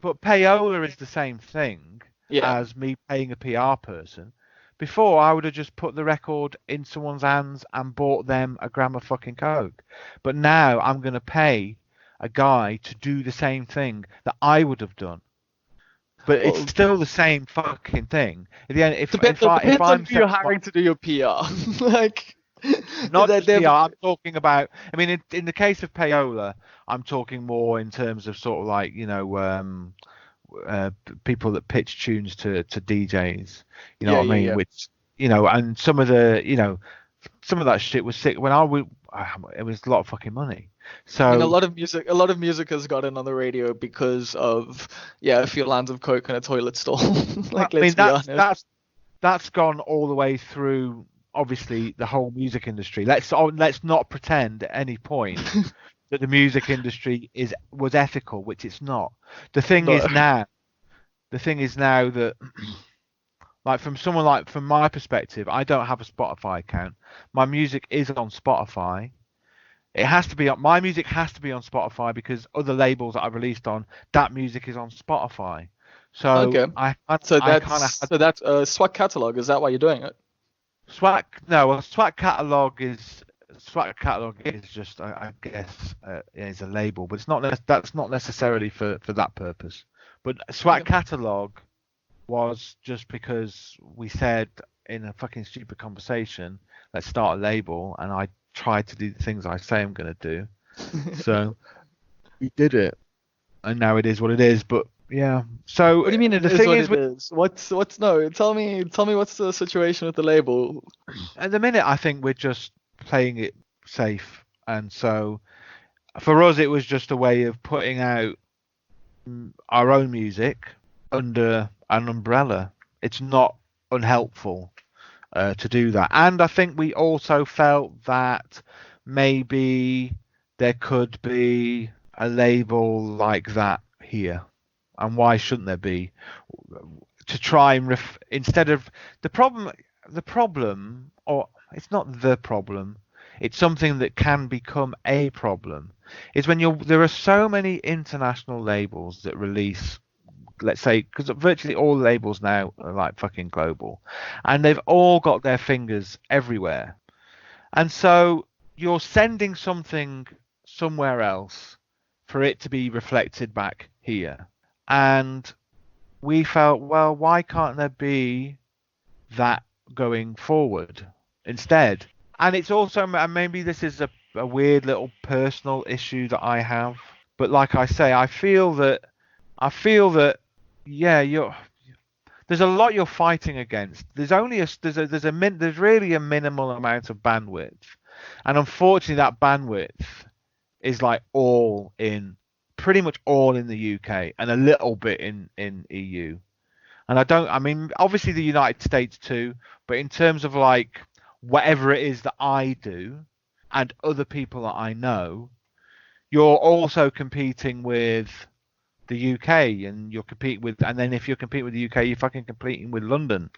but payola is the same thing as me paying a PR person. Before, I would have just put the record in someone's hands and bought them a gram of fucking coke. But now I'm going to pay a guy to do the same thing that I would have done. But it's still the same fucking thing. At the end, if I'm you're hiring to do your PR, like. Not just PR, I'm talking about. I mean, in the case of payola, I'm talking more in terms of sort of like people that pitch tunes to DJs. You know what I mean? Yeah. Which and some of that shit was sick. When it was a lot of fucking money. So I mean, a lot of music has gotten on the radio because of a few lines of coke in a toilet stall. Like, let's be honest. That's gone all the way through. Obviously, the whole music industry. Let's not pretend at any point that the music industry was ethical, which it's not. The thing is now that, like, from my perspective, I don't have a Spotify account. My music is on Spotify. My music has to be on Spotify because other labels that I've released on, that music is on Spotify. So that's Swag catalog. Is that why you're doing it? Swag catalog is just, I guess, is a label, but that's not necessarily for that purpose. But Swag catalog was just because we said in a fucking stupid conversation, let's start a label, and I tried to do the things I say I'm going to do. So we did it, and now it is what it is. But yeah. So what do you mean it is what it is? What's no? Tell me what's the situation with the label? At the minute, I think we're just playing it safe, and so for us, it was just a way of putting out our own music under an umbrella. It's not unhelpful to do that, and I think we also felt that maybe there could be a label like that here. And why shouldn't there be? To try and instead of the problem, or it's not the problem. It's something that can become a problem. is when there are so many international labels that release, let's say, because virtually all labels now are like fucking global, and they've all got their fingers everywhere. And so you're sending something somewhere else for it to be reflected back here. And we felt, well, why can't there be that going forward instead? And it's also, and maybe this is a weird little personal issue that I have, but like I say, I feel that, yeah, there's a lot you're fighting against. There's really a minimal amount of bandwidth, and unfortunately, that bandwidth is like pretty much all in the UK and a little bit in EU. And I mean, obviously the United States too, but in terms of like whatever it is that I do and other people that I know, you're also competing with the UK, and and then if you're competing with the UK, you're fucking competing with London,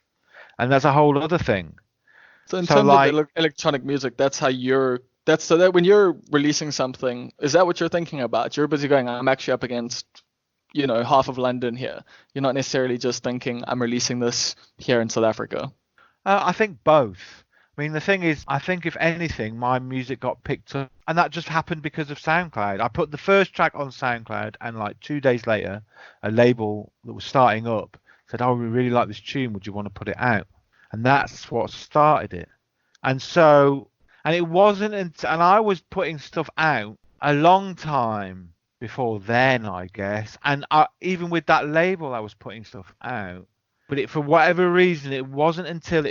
and that's a whole other thing. So in terms of electronic music, so that when you're releasing something, is that what you're thinking about? You're busy going, I'm actually up against, half of London here. You're not necessarily just thinking, I'm releasing this here in South Africa. I think both. I mean, the thing is, I think if anything, my music got picked up, and that just happened because of SoundCloud. I put the first track on SoundCloud, and like 2 days later, a label that was starting up said, "Oh, we really like this tune. Would you want to put it out?" And that's what started it. And so, and it wasn't, and I was putting stuff out a long time before then, I guess. And even with that label, I was putting stuff out. But for whatever reason, it wasn't until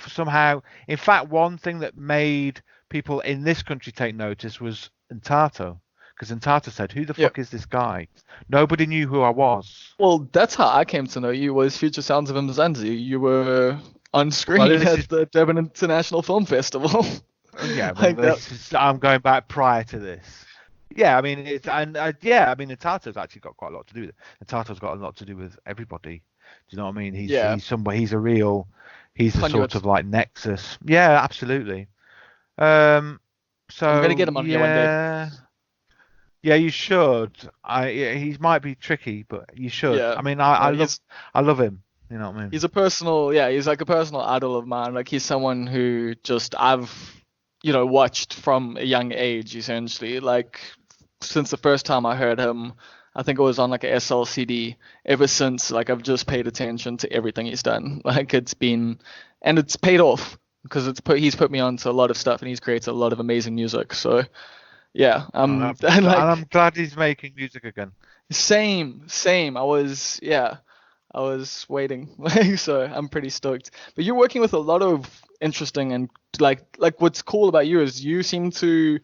somehow. In fact, one thing that made people in this country take notice was Ntato, because Ntato said, "Who the fuck is this guy?" Nobody knew who I was. Well, that's how I came to know you. Was Future Sounds of Mzansi. You were on screen at the Durban International Film Festival. Yeah, I'm going back prior to this. Yeah, I mean, Ntato's actually got quite a lot to do with it. Ntato's got a lot to do with everybody. Do you know what I mean? He's somebody. He's a sort of like nexus. Yeah, absolutely. So I'm gonna get him on here one day. Yeah, you should. He might be tricky, but you should. Yeah. I mean, I love him. You know what I mean? He's like a personal idol of mine. Like, he's someone who just I've watched from a young age, essentially. Like, since the first time I heard him, I think it was on like a SLCD. Ever since, like, I've just paid attention to everything he's done. Like, it's paid off, because he's put me onto a lot of stuff, and he's created a lot of amazing music. So, yeah. And I'm glad he's making music again. Same. I was waiting, so I'm pretty stoked. But you're working with a lot of interesting, and like what's cool about you is you seem to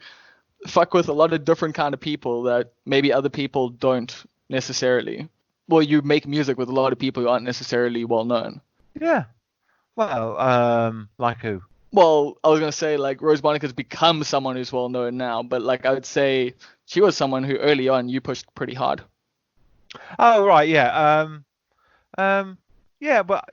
fuck with a lot of different kind of people that maybe other people don't necessarily. Well, you make music with a lot of people who aren't necessarily well known. Yeah. Well, like who? Well, I was gonna say, like, Rose Monica's become someone who's well known now, but like I would say she was someone who early on you pushed pretty hard. Oh right, yeah. Yeah, but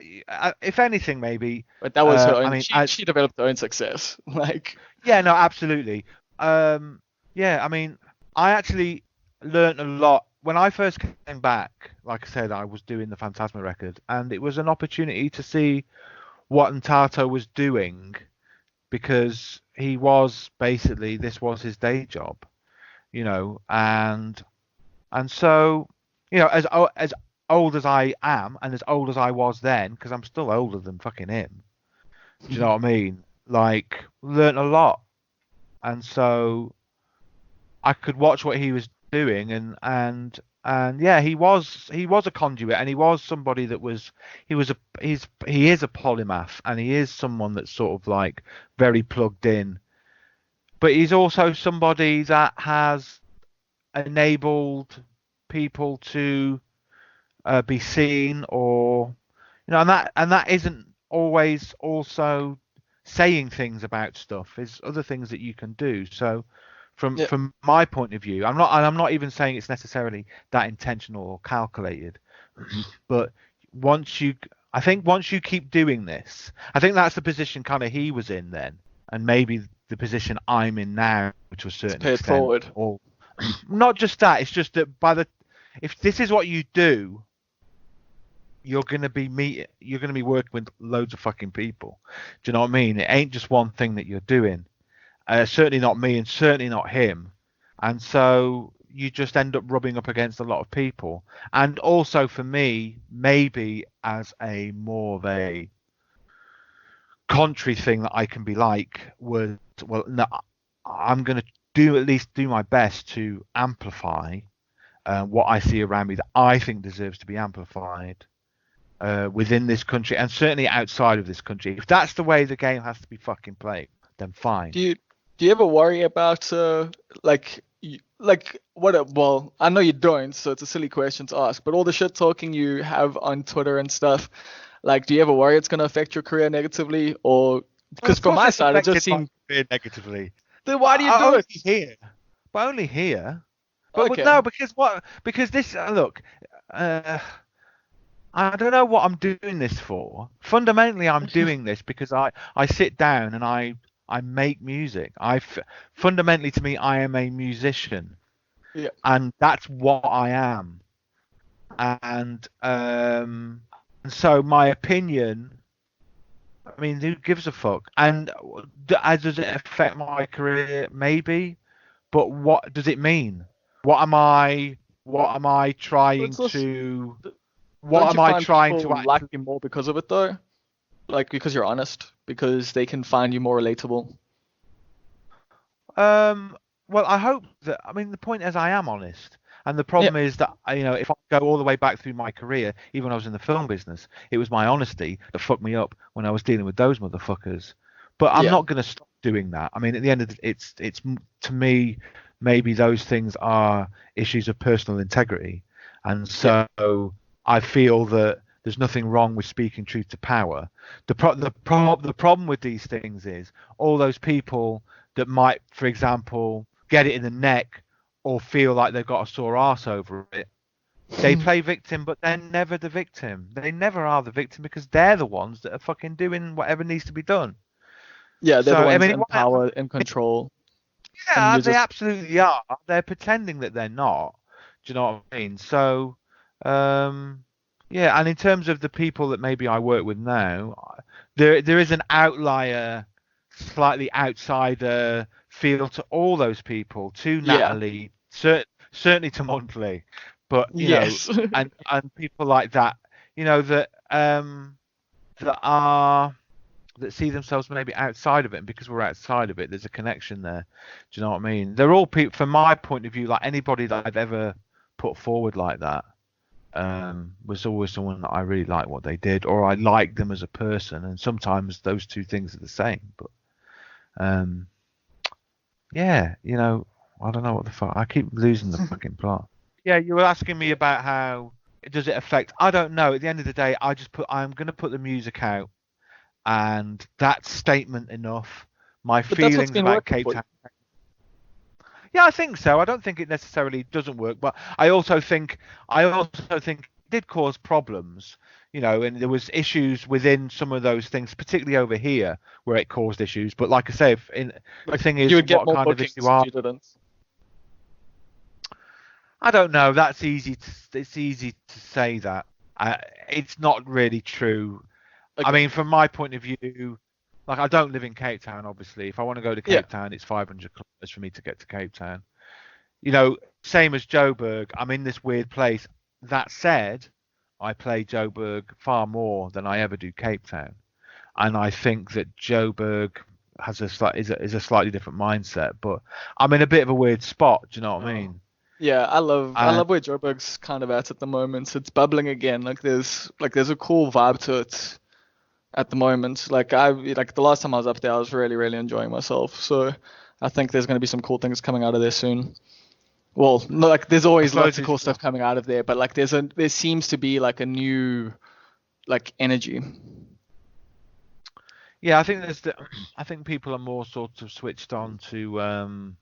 if anything, maybe. But that was her own. I mean, she developed her own success. Like. Yeah, no, absolutely. Yeah, I mean, I actually learned a lot when I first came back. Like I said, I was doing the Phantasma record, and it was an opportunity to see what Ntato was doing, because he was basically, this was his day job, and so, as old as I am, and as old as I was then, because I'm still older than fucking him. Do you know what I mean? Like, learnt a lot, and so I could watch what he was doing, and yeah, he was a conduit, and he was somebody that he is a polymath, and he is someone that's sort of like very plugged in, but he's also somebody that has enabled people to be seen, or and that isn't always also saying things about stuff. There's other things that you can do. So from my point of view, I'm not even saying it's necessarily that intentional or calculated, but once you keep doing this, I think that's the position kind of he was in then, and maybe the position I'm in now, to a certain extent, forward. not just that. It's just that if this is what you do, you're gonna be working with loads of fucking people. Do you know what I mean? It ain't just one thing that you're doing. Certainly not me, and certainly not him. And so you just end up rubbing up against a lot of people. And also for me, maybe as a more of a contrary thing that I can be like was, well, no, I'm going to at least do my best to amplify what I see around me that I think deserves to be amplified within this country, and certainly outside of this country. If that's the way the game has to be fucking played, then fine. Do you ever worry about well, I know you don't, so it's a silly question to ask, but all the shit talking you have on Twitter and stuff, like, do you ever worry it's going to affect your career negatively? Or because from my side it just seems negatively. Then why do you do it here? But only here. But Okay. no, because this look, I don't know what I'm doing this for. Fundamentally, I'm doing this because I sit down and I make music. Fundamentally, to me, I am a musician. Yeah. And that's what I am. And so my opinion, I mean, who gives a fuck? And does it affect my career? Maybe. But what does it mean? What am I trying to? What am I trying to like you more because of it though? Like because you're honest, because they can find you more relatable. Well, I hope that. I mean, the point is, I am honest, and the problem is that if I go all the way back through my career, even when I was in the film business, it was my honesty that fucked me up when I was dealing with those motherfuckers. But I'm not going to stop doing that. I mean, at the end of it's to me, maybe those things are issues of personal integrity, and so I feel that there's nothing wrong with speaking truth to power. The problem with these things is all those people that might, for example, get it in the neck or feel like they've got a sore arse over it. They play victim, but they're never the victim. They never are the victim because they're the ones that are fucking doing whatever needs to be done. Yeah, they're the ones in power, in control. Yeah, they absolutely are. They're pretending that they're not. Do you know what I mean? So, yeah, and in terms of the people that maybe I work with now, there is an outlier, slightly outsider feel to all those people, to Natalie, certainly to Monthly, but you know, and people like that, that see themselves maybe outside of it, and because we're outside of it, there's a connection there. Do you know what I mean? They're all people, from my point of view, like anybody that I've ever put forward like that. Was always someone that I really liked what they did, or I liked them as a person, and sometimes those two things are the same. But yeah, I don't know what the fuck. I keep losing the fucking plot. Yeah, you were asking me about how does it affect. I don't know. At the end of the day, I'm going to put the music out, and that's statement enough. My feelings about Cape Town. Yeah, I think so. I don't think it necessarily doesn't work, but I also think it did cause problems, and there was issues within some of those things, particularly over here where it caused issues. But like I say, the thing is, you would get what more kind of issue are? I don't know. It's easy to say that. It's not really true. Okay. I mean, from my point of view, like, I don't live in Cape Town, obviously. If I want to go to Cape Town, it's 500 kilometers for me to get to Cape Town. Same as Joburg, I'm in this weird place. That said, I play Joburg far more than I ever do Cape Town. And I think that Joburg has is a slightly different mindset, but I'm in a bit of a weird spot. Do you know what I mean? Yeah, I love where Joburg's kind of at the moment. It's bubbling again. Like there's a cool vibe to it at the moment. Like the last time I was up there, I was really, really enjoying myself. So I think there's going to be some cool things coming out of there soon. Well, like there's always lots of cool stuff coming out of there, but like there seems to be like a new energy. Yeah, I think people are more sort of switched on to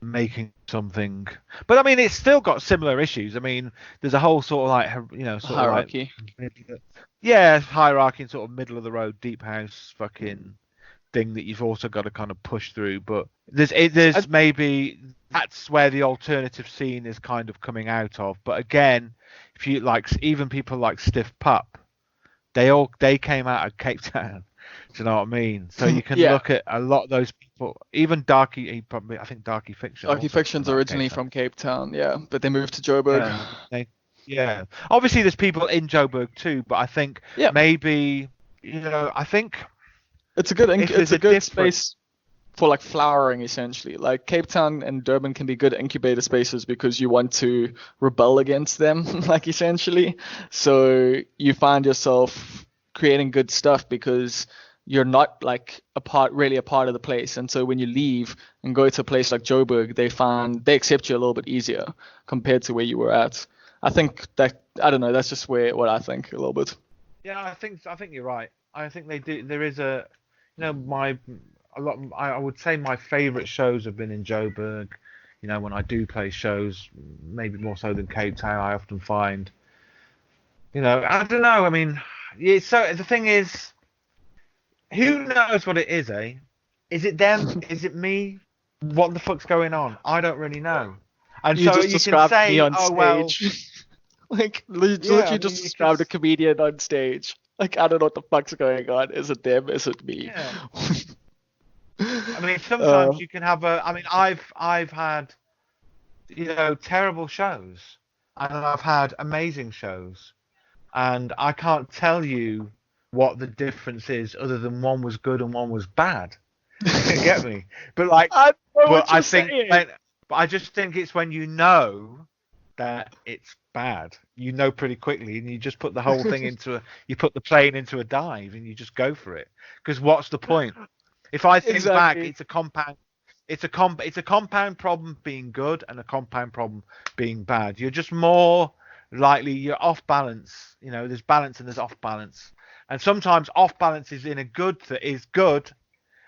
making something, but I mean, it's still got similar issues. I mean, there's a whole sort of hierarchy. Hierarchy and sort of middle of the road, deep house, fucking thing that you've also got to kind of push through. But there's maybe that's where the alternative scene is kind of coming out of. But again, if you like, even people like Stiff Pup, they came out of Cape Town. Do you know what I mean? So you can look at a lot of those people, even I think Darky Fiction. Darky Fiction's originally from Cape Town, yeah, but they moved to Joburg. Yeah. Obviously, there's people in Joburg too, but I think maybe, I think it's a good space for like flowering, essentially. Like Cape Town and Durban can be good incubator spaces because you want to rebel against them, like essentially. So you find yourself creating good stuff because you're not like a part of the place. And so when you leave and go to a place like Joburg, they accept you a little bit easier compared to where you were at. I think that, I don't know, that's just what I think a little bit. Yeah, I think you're right. I think they do. There is I would say my favourite shows have been in Joburg. When I do play shows, maybe more so than Cape Town, I often find, I don't know. I mean, so the thing is, who knows what it is, eh? Is it them? Is it me? What the fuck's going on? I don't really know. And you so just you described can say, me on oh stage. Like, literally just described a comedian on stage. Like, I don't know what the fuck's going on. Is it them? Is it me? Yeah. I mean, sometimes you can have I've had, terrible shows, and I've had amazing shows, and I can't tell you what the difference is other than one was good and one was bad. You get me? But like, but I just think it's when you know that it's bad, pretty quickly, and you just put the whole thing you put the plane into a dive, and you just go for it. Because what's the point? If I think back, it's a compound problem being good and a compound problem being bad. You're just more likely, you're off balance. There's balance and there's off balance, and sometimes off balance is is good,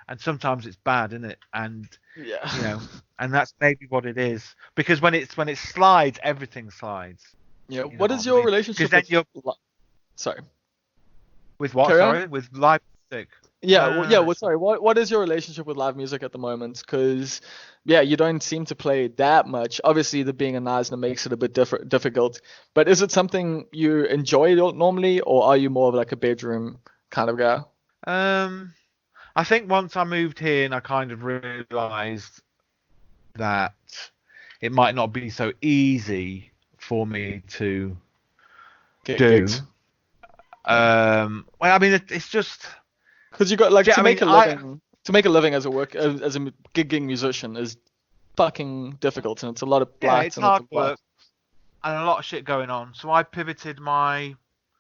and sometimes it's bad, isn't it? And and that's maybe what it is. Because when it slides, everything slides. Yeah. What is your relationship with? Sorry. With what? Sorry, with live music. Sorry. What is your relationship with live music at the moment? Because you don't seem to play that much. Obviously, the being a Knysna makes it a bit difficult. But is it something you enjoy normally, or are you more of like a bedroom kind of guy? I think once I moved here, and I kind of realised that it might not be so easy for me to do. Gigs. Well, I mean, it's just because you got like to make a living as a gigging musician is fucking difficult, and it's a lot of it's hard work and a lot of shit going on. So I pivoted my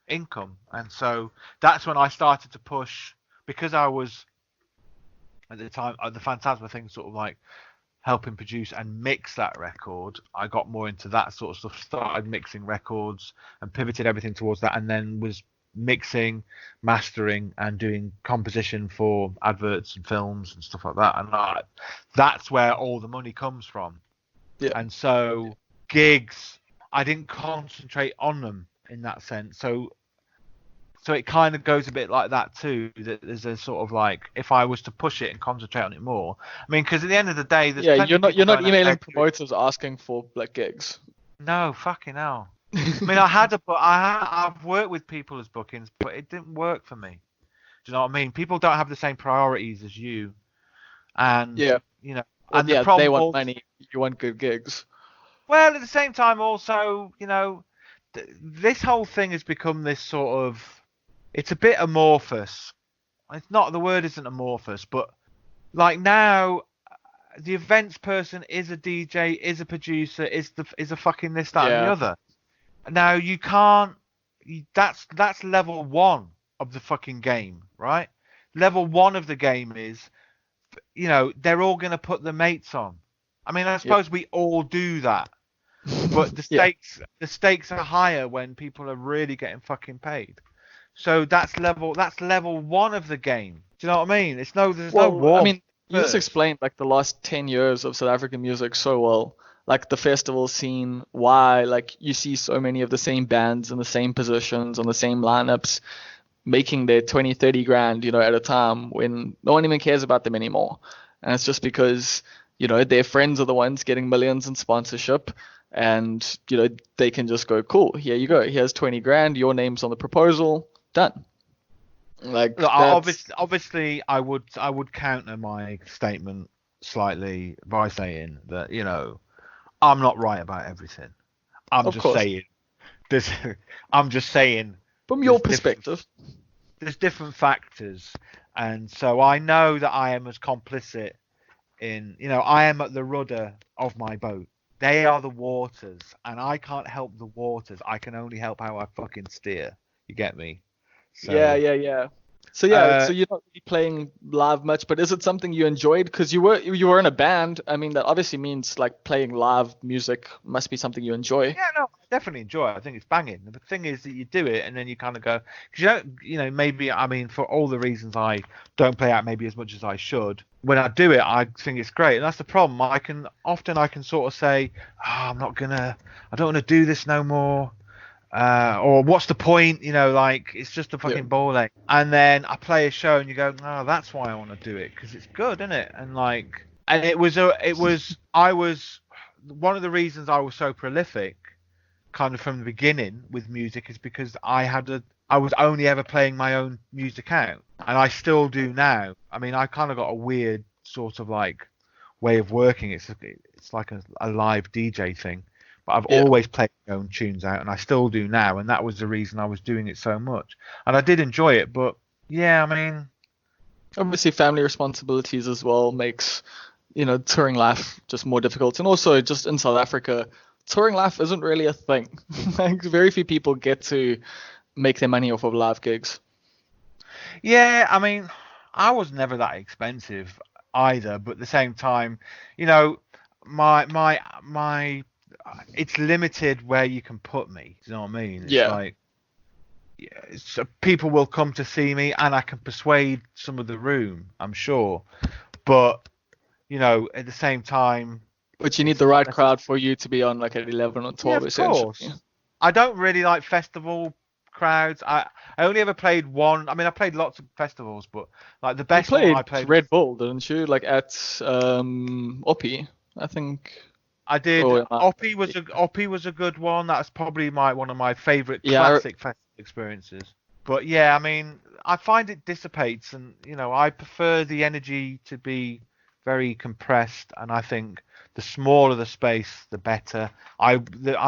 income, and so that's when I started to push, because I was at the time the Phantasma thing, sort of like helping produce and mix that record. I got more into that sort of stuff, started mixing records and pivoted everything towards that, and then was mixing, mastering, and doing composition for adverts and films and stuff like that. And that's where all the money comes from. Yeah. And so gigs, I didn't concentrate on them in that sense. So it kind of goes a bit like that too. That there's a sort of like, if I was to push it and concentrate on it more, I mean, because at the end of the day, you're not emailing promoters asking for like gigs. No, fucking hell. I mean, I've worked with people as bookings, but it didn't work for me. Do you know what I mean? People don't have the same priorities as you, and and the problem, they want money. You want good gigs. Well, at the same time, also, this whole thing has become this sort of. It's a bit amorphous. It's not, the word isn't amorphous, but like now, the events person is a DJ, is a producer, is a fucking this, that, and the other. Now you can't. That's level one of the fucking game, right? Level one of the game is, they're all gonna put the mates on. I mean, I suppose we all do that, but the stakes are higher when people are really getting fucking paid. So that's level one of the game. Do you know what I mean? There's no war. I mean, you just explained like the last 10 years of South African music so well. Like the festival scene, why like you see so many of the same bands in the same positions on the same lineups. making their 20, 30 grand, at a time when no one even cares about them anymore. And it's just because, their friends are the ones getting millions in sponsorship, and, they can just go, cool, here you go. Here's 20 grand. Your name's on the proposal. Done. Like, Look, obviously, I would counter my statement slightly by saying that, I'm not right about everything. I'm Of just course. saying this. I'm just saying From your there's perspective. there's different factors, and so I know that I am as complicit in, I am at the rudder of my boat. They are the waters, and I can't help the waters. I can only help how I fucking steer. You get me? So, Yeah. So you're not really playing live much, but is it something you enjoyed? Because you were in a band. I mean, that obviously means like playing live music must be something you enjoy. Yeah, no, I definitely enjoy it. I think it's banging. The thing is that you do it and then you kind of go, because you don't, maybe, I mean, for all the reasons I don't play out maybe as much as I should, when I do it, I think it's great. And that's the problem. I can sort of say, I don't want to do this no more. Or what's the point? Like it's just a fucking ball ache. And then I play a show and you go, oh, that's why I want to do it, because it's good, isn't it? And I was one of the reasons I was so prolific, kind of from the beginning with music, is because I was only ever playing my own music out, and I still do now. I mean, I kind of got a weird sort of like way of working. It's like a live DJ thing. But I've always played my own tunes out, and I still do now, and that was the reason I was doing it so much. And I did enjoy it, but yeah, I mean, Obviously, family responsibilities as well makes, touring life just more difficult. And also, just in South Africa, touring life isn't really a thing. Like, very few people get to make their money off of live gigs. yeah, I mean, I was never that expensive either, but at the same time, my it's limited where you can put me. Do you know what I mean? It's like, so people will come to see me, and I can persuade some of the room, I'm sure. But at the same time, But you need the right crowd for you to be on like at 11 or 12, of essentially. course. I don't really like festival crowds. I only ever played one. I mean, I played lots of festivals, but like the best one I played Red Bull, didn't you? Like at Oppie, I think. I did. Oppie was a good one. That's probably one of my favorite classic festival experiences. But yeah, I mean, I find it dissipates, and I prefer the energy to be very compressed, and I think the smaller the space, the better. I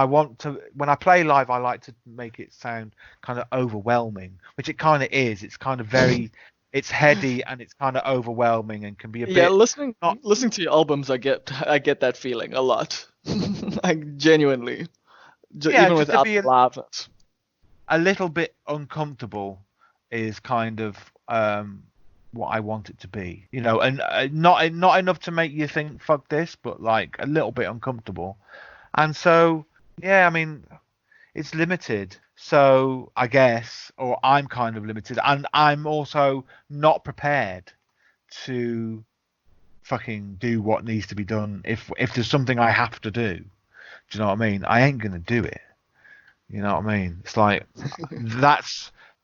want to, when I play live, I like to make it sound kind of overwhelming, which it kind of is. It's kind of very, it's heady and it's kind of overwhelming and can be a bit. Yeah, listening to your albums, I get that feeling a lot, like genuinely, even without the liveness. A little bit uncomfortable is kind of what I want it to be, and not enough to make you think fuck this, but like a little bit uncomfortable. And so yeah, I mean, it's limited, so I guess, or I'm kind of limited, and I'm also not prepared to fucking do what needs to be done. If there's something I have to do you know what I mean? I ain't gonna do it. You know what I mean? It's like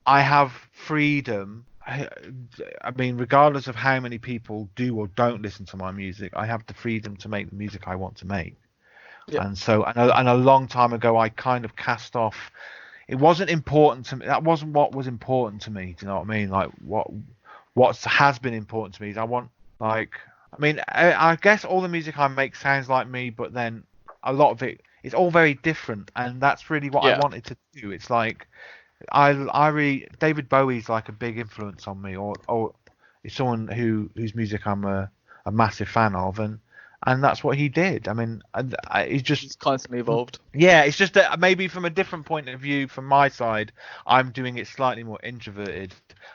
I have freedom. I mean, regardless of how many people do or don't listen to my music, I have the freedom to make the music I want to make. Yeah. And so, and a long time ago, I kind of cast off. It wasn't important to me. That wasn't what was important to me. Do you know what I mean? Like what has been important to me is I mean, I guess all the music I make sounds like me, but then a lot of it's all very different, and that's really what I wanted to do. It's like I really, David Bowie's like a big influence on me, or is someone whose music I'm a massive fan of, and that's what he did. I mean, he's constantly evolved. Yeah, it's just that maybe from a different point of view from my side, I'm doing it slightly more introverted.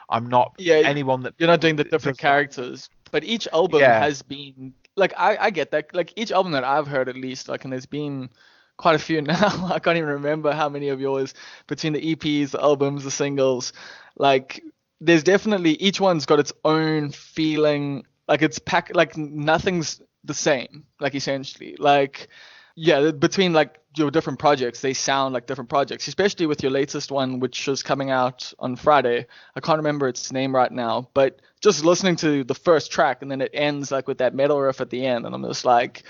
I'm not anyone that you're not doing the different characters, but each album has been like I get that. Like each album that I've heard, at least, like, and there's been quite a few now. I can't even remember how many of yours, between the EPs, the albums, the singles. Like, there's definitely, each one's got its own feeling. Like, it's packed, like nothing's the same. Like, essentially, like Yeah, between like your different projects, they sound like different projects, especially with your latest one, which is coming out on Friday. I can't remember its name right now, but just listening to the first track and then it ends like with that metal riff at the end, and I'm just like,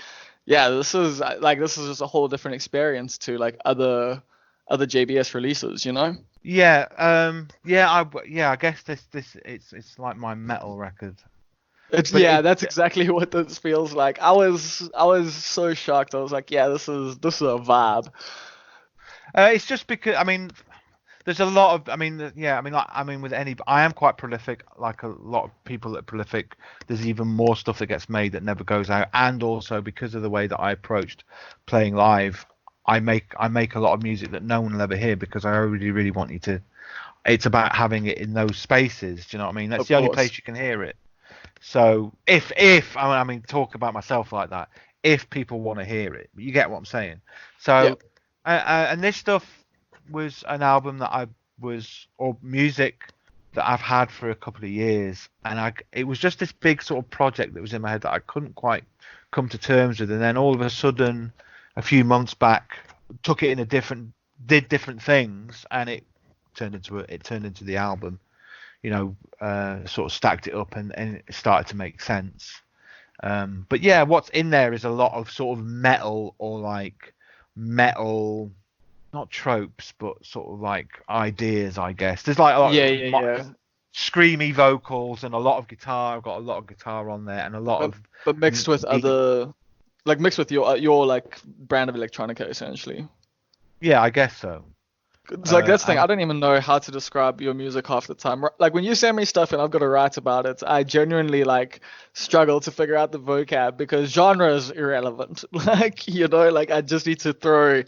yeah, this is just a whole different experience to like other JBS releases, you know? Yeah, I guess this it's like my metal record, but Yeah, that's exactly what this feels like. I was so shocked. I was like, yeah, this is a vibe. it's just because I mean there's a lot of with any I am quite prolific, like a lot of people that are prolific. There's even more stuff that gets made that never goes out, and also because of the way that I approached playing live, I make a lot of music that no one will ever hear because I really want you to. It's about having it in those spaces. Do you know what I mean? That's Of the only course. place you can hear it. So if I mean talk about myself like that, if people want to hear it, you get what I'm saying. Yeah. So and this stuff was an album that I was or music that I've had for a couple of years, and it was just this big sort of project that was in my head that I couldn't quite come to terms with, and then all of a sudden, a few months back, took it in did different things, and it turned into the album. Sort of stacked it up and it started to make sense. But yeah, what's in there is a lot of sort of metal or like metal, not tropes, but sort of like ideas, I guess. There's like a lot Yeah, of yeah, yeah. screamy vocals and a lot of guitar. I've got a lot of guitar on there and a lot But of but mixed with the other, like mixed with your like brand of electronica essentially. yeah, I guess so. It's like that's the thing. And I don't even know how to describe your music half the time. Like when you send me stuff and I've got to write about it, I genuinely like struggle to figure out the vocab because genre is irrelevant. Like like I just need to throw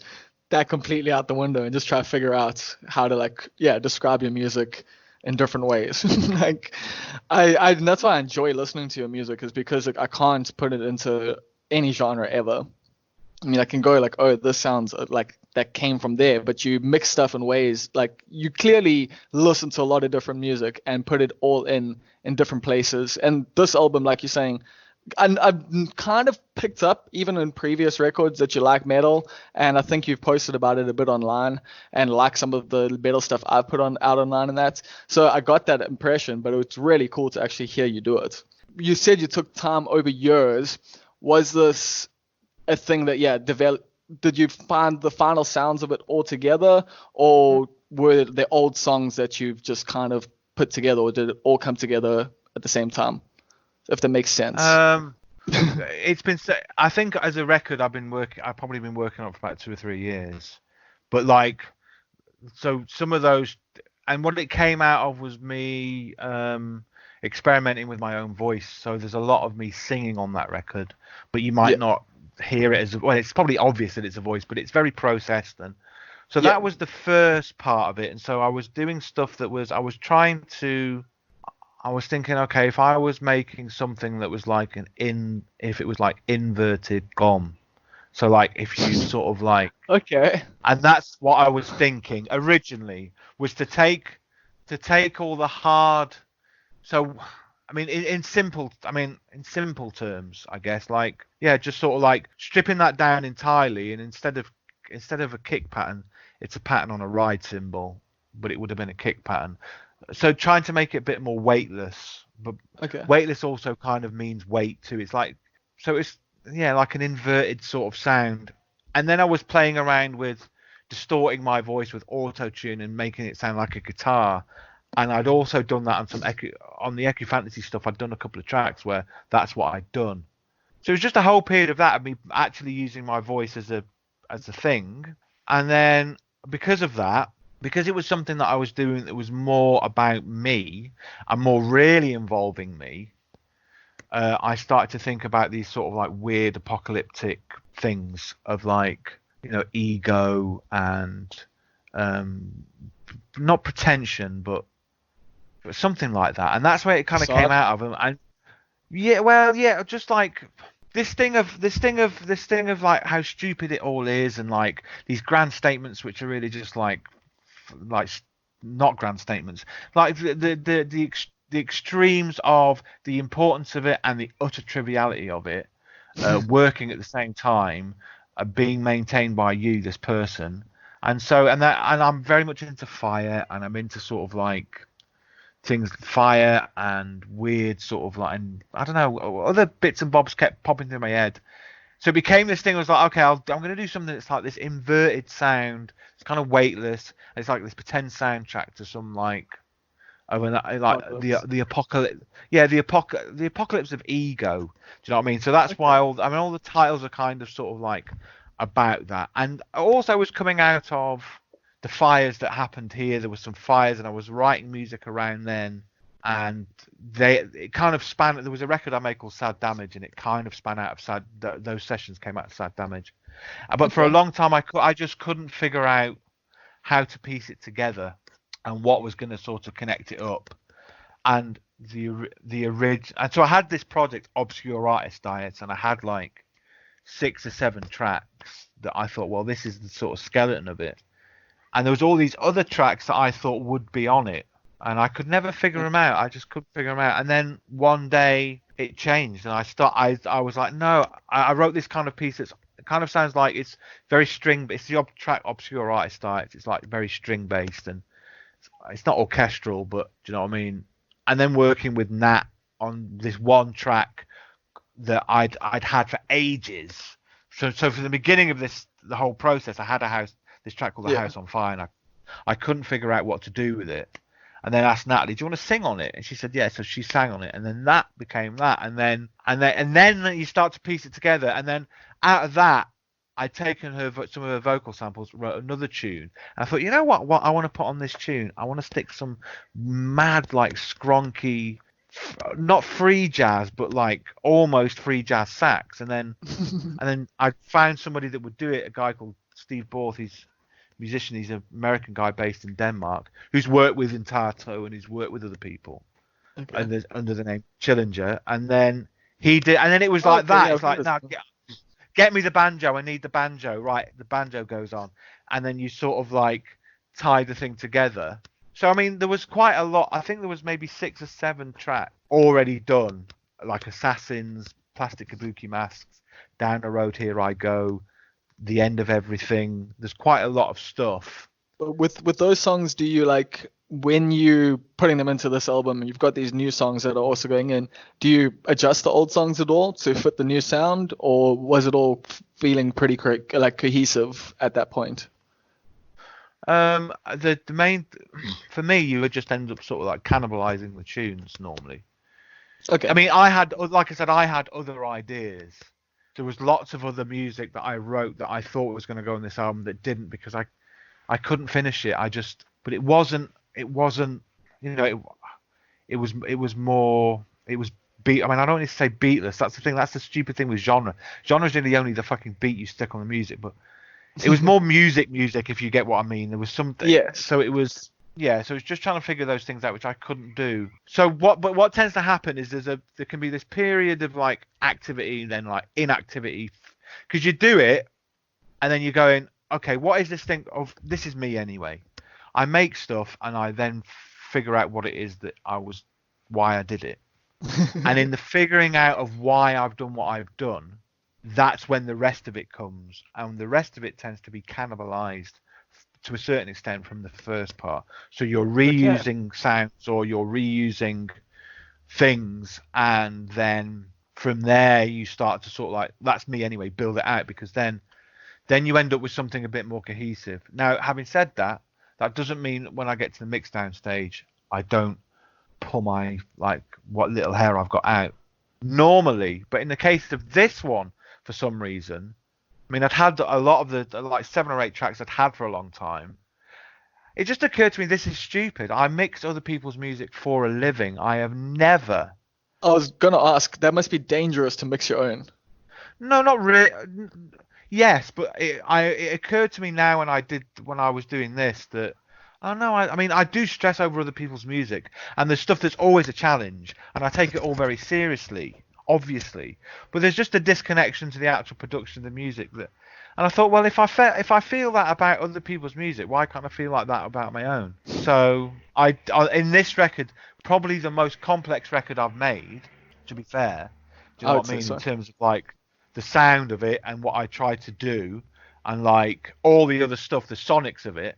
that completely out the window and just try to figure out how to like describe your music in different ways. Like I that's why I enjoy listening to your music is because like, I can't put it into any genre ever. I mean, I can go like, oh, this sounds like that came from there, but you mix stuff in ways like you clearly listen to a lot of different music and put it all in different places. And this album, like you're saying, and I've kind of picked up even in previous records that you like metal, and I think you've posted about it a bit online and like some of the metal stuff I've put on out online and that. So I got that impression, but it's really cool to actually hear you do it. You said you took time over years. Was this a thing that developed? Did you find the final sounds of it all together, or were there old songs that you've just kind of put together, or did it all come together at the same time, if that makes sense? um, it's been. I think as a record, I've probably been working on it for about 2 or 3 years. But like, so some of those, and what it came out of was me experimenting with my own voice. So there's a lot of me singing on that record, but you Yeah, might not hear it as well. It's probably obvious that it's a voice, but it's very processed. And so yeah, that was the first part of it. And so I was doing stuff that was I was thinking, okay, if I was making something that was like if it was like inverted gom, so like if you sort of like, okay, and that's what I was thinking originally was to take all the hard. So, I mean, in simple terms, I guess, like, yeah, just sort of like stripping that down entirely, and instead of a kick pattern, it's a pattern on a ride cymbal, but it would have been a kick pattern. So trying to make it a bit more weightless, but okay. weightless also kind of means weight too. It's like, so it's yeah, like an inverted sort of sound. And then I was playing around with distorting my voice with auto tune and making it sound like a guitar. And I'd also done that on the Echo Fantasy stuff. I'd done a couple of tracks where that's what I'd done. So it was just a whole period of that of me actually using my voice as a thing. And then because of that, because it was something that I was doing that was more about me and more really involving me, I started to think about these sort of like weird apocalyptic things of like, ego and um, not pretension, but something like that. And that's where it kind of came Facade. out of. And yeah, well, yeah, just like this thing of like how stupid it all is, and like these grand statements which are really just like not grand statements, like the extremes of the importance of it and the utter triviality of it working at the same time. being maintained by you, this person. And so, and I'm very much into fire, and I'm into sort of like things, fire and weird sort of like, and I don't know, other bits and bobs kept popping through my head. So it became this thing. I was like, okay, I'm going to do something that's like this inverted sound. It's kind of weightless. It's like this pretend soundtrack to some like, the apocalypse. Yeah, the apocalypse of ego. Do you know what I mean? So that's why all the titles are kind of sort of like about that. And also was coming out of the fires that happened here. There was some fires, and I was writing music around then. And it kind of span. There was a record I made called Sad Damage, and it kind of span out of Sad. Those sessions came out of Sad Damage, but for a long time I just couldn't figure out how to piece it together and what was going to sort of connect it up. And the original. And so I had this project, Obscure Artist Diets, and I had like 6 or 7 tracks that I thought, well, this is the sort of skeleton of it. And there was all these other tracks that I thought would be on it. And I could never figure them out. I just couldn't figure them out. And then one day it changed, and I was like, no, I wrote this kind of piece that's it kind of sounds like it's very string, but it's the track Obscure Artist Diets. It's like very string based, and it's not orchestral, but do you know what I mean? And then working with Nat on this one track that I'd had for ages. So from the beginning of the whole process, I had this track called The House on Fire, and I couldn't figure out what to do with it. And then asked Natalie, "Do you want to sing on it?" And she said, "Yeah." So she sang on it, and then that became that, and then you start to piece it together, and then out of that, I'd taken some of her vocal samples, wrote another tune. And I thought, you know what I want to put on this tune? I want to stick some mad, like skronky, not free jazz, but like almost free jazz sax. And then I found somebody that would do it, a guy called Steve Borth. He's musician. He's an American guy based in Denmark who's worked with Intato and he's worked with other people under the name Chillinger. And then he did, and then it was like that. It's like, now get me the banjo. I need the banjo. Right, the banjo goes on, and then you sort of like tie the thing together. So I mean, there was quite a lot. I think there was maybe 6 or 7 tracks already done, like Assassins, Plastic Kabuki Masks, Down the Road Here I Go, The End of Everything. There's quite a lot of stuff. With those songs, do you like, when you putting them into this album and you've got these new songs that are also going in, do you adjust the old songs at all to fit the new sound, or was it all feeling pretty cohesive at that point? The main, for me, you would just end up sort of like cannibalizing the tunes normally. Okay. I mean, I had other ideas. There was lots of other music that I wrote that I thought was going to go on this album that didn't, because I couldn't finish it. But it wasn't, you know, it was more, it was beat. I mean, I don't need to say beatless. That's the thing. That's the stupid thing with genre. Genre is really only the fucking beat you stick on the music, but it was more music, if you get what I mean. There was something. Yeah. So it was, so it's just trying to figure those things out, which I couldn't do. So what tends to happen is there can be this period of like activity and then like inactivity, because you do it and then you're going, okay, what is this thing of, this is me anyway. I make stuff and I then figure out what it is why I did it. And in the figuring out of why I've done what I've done, that's when the rest of it comes, and the rest of it tends to be cannibalized to a certain extent from the first part. So you're reusing sounds, or you're reusing things, and then from there you start to sort of like, that's me anyway, build it out, because then you end up with something a bit more cohesive. Now, having said that, that doesn't mean when I get to the mix down stage, I don't pull my, like, what little hair I've got out normally. But in the case of this one, for some reason, I mean, I'd had a lot of the, like, 7 or 8 tracks I'd had for a long time. It just occurred to me, this is stupid. I mix other people's music for a living. I have never. I was gonna ask, that must be dangerous to mix your own. No, not really. Yes, but it occurred to me now when I was doing this that, I mean, I do stress over other people's music, and there's stuff that's always a challenge, and I take it all very seriously, obviously. But there's just a disconnection to the actual production of the music and I thought, well, if I feel that about other people's music, why can't I feel like that about my own? So I in this record, probably the most complex record I've made, to be fair. Do you know what I mean? In terms of like the sound of it and what I tried to do, and like all the other stuff, the sonics of it,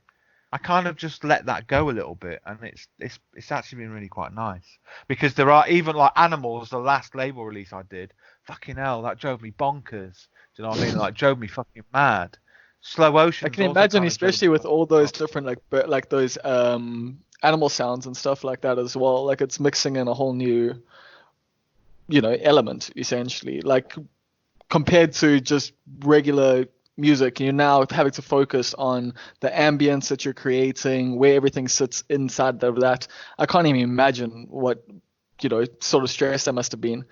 I kind of just let that go a little bit, and it's actually been really quite nice, because there are even like Animals, the last label release I did. Fucking hell, that drove me bonkers. Do you know what I mean? Like drove me fucking mad. Slow Ocean. I can imagine, especially with all those different like those animal sounds and stuff like that as well. Like it's mixing in a whole new, element essentially. Like compared to just regular music, you're now having to focus on the ambience that you're creating, where everything sits inside of that. I can't even imagine what sort of stress that must have been.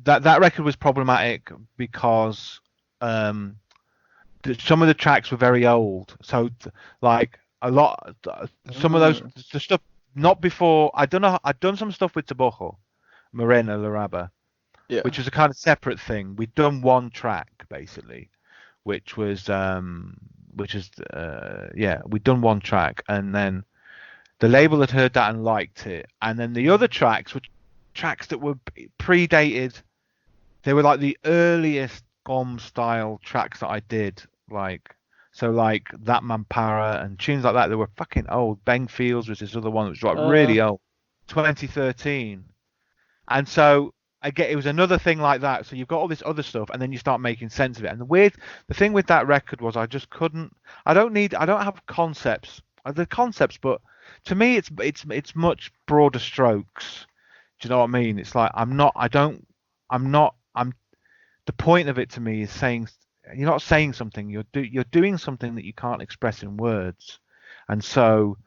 That record was problematic because some of the tracks were very old, so like some of the stuff not before. I'd done some stuff with Tabojo, Morena Laraba, which was a kind of separate thing. We'd done one track basically, which was we'd done one track, and then the label had heard that and liked it, and then the other tracks were tracks that were predated. They were like the earliest GOM style tracks that I did, like That Mampara and tunes like that. They were fucking old. Bang Fields was this other one that was like really old, 2013. And so again, it was another thing like that. So you've got all this other stuff, and then you start making sense of it. And the thing with that record was I just couldn't. I don't have concepts. The concepts, but to me, it's much broader strokes. Do you know what I mean? It's like the point of it to me is saying, you're not saying something, you're doing something that you can't express in words. And so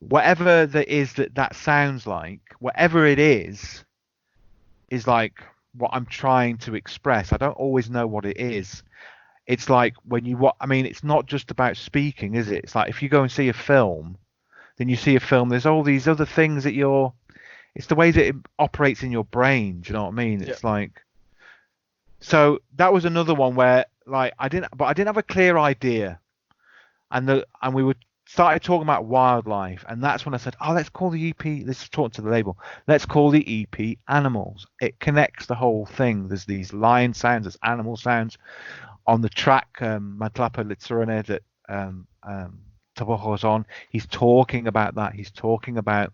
whatever that is that sounds like, whatever it is like what I'm trying to express. I don't always know what it is. It's like it's not just about speaking, is it? It's like if you go and see a film, then you see a film, there's all these other things that it's the way that it operates in your brain. Do you know what I mean? It's like, so that was another one where like I didn't have a clear idea, and we started talking about wildlife, and that's when I said, let's call the EP. Let's talk to the label. Let's call the EP Animals. It connects the whole thing. There's these lion sounds, there's animal sounds on the track. Matlapa Litzurane that Tabojo's on. He's talking about that. He's talking about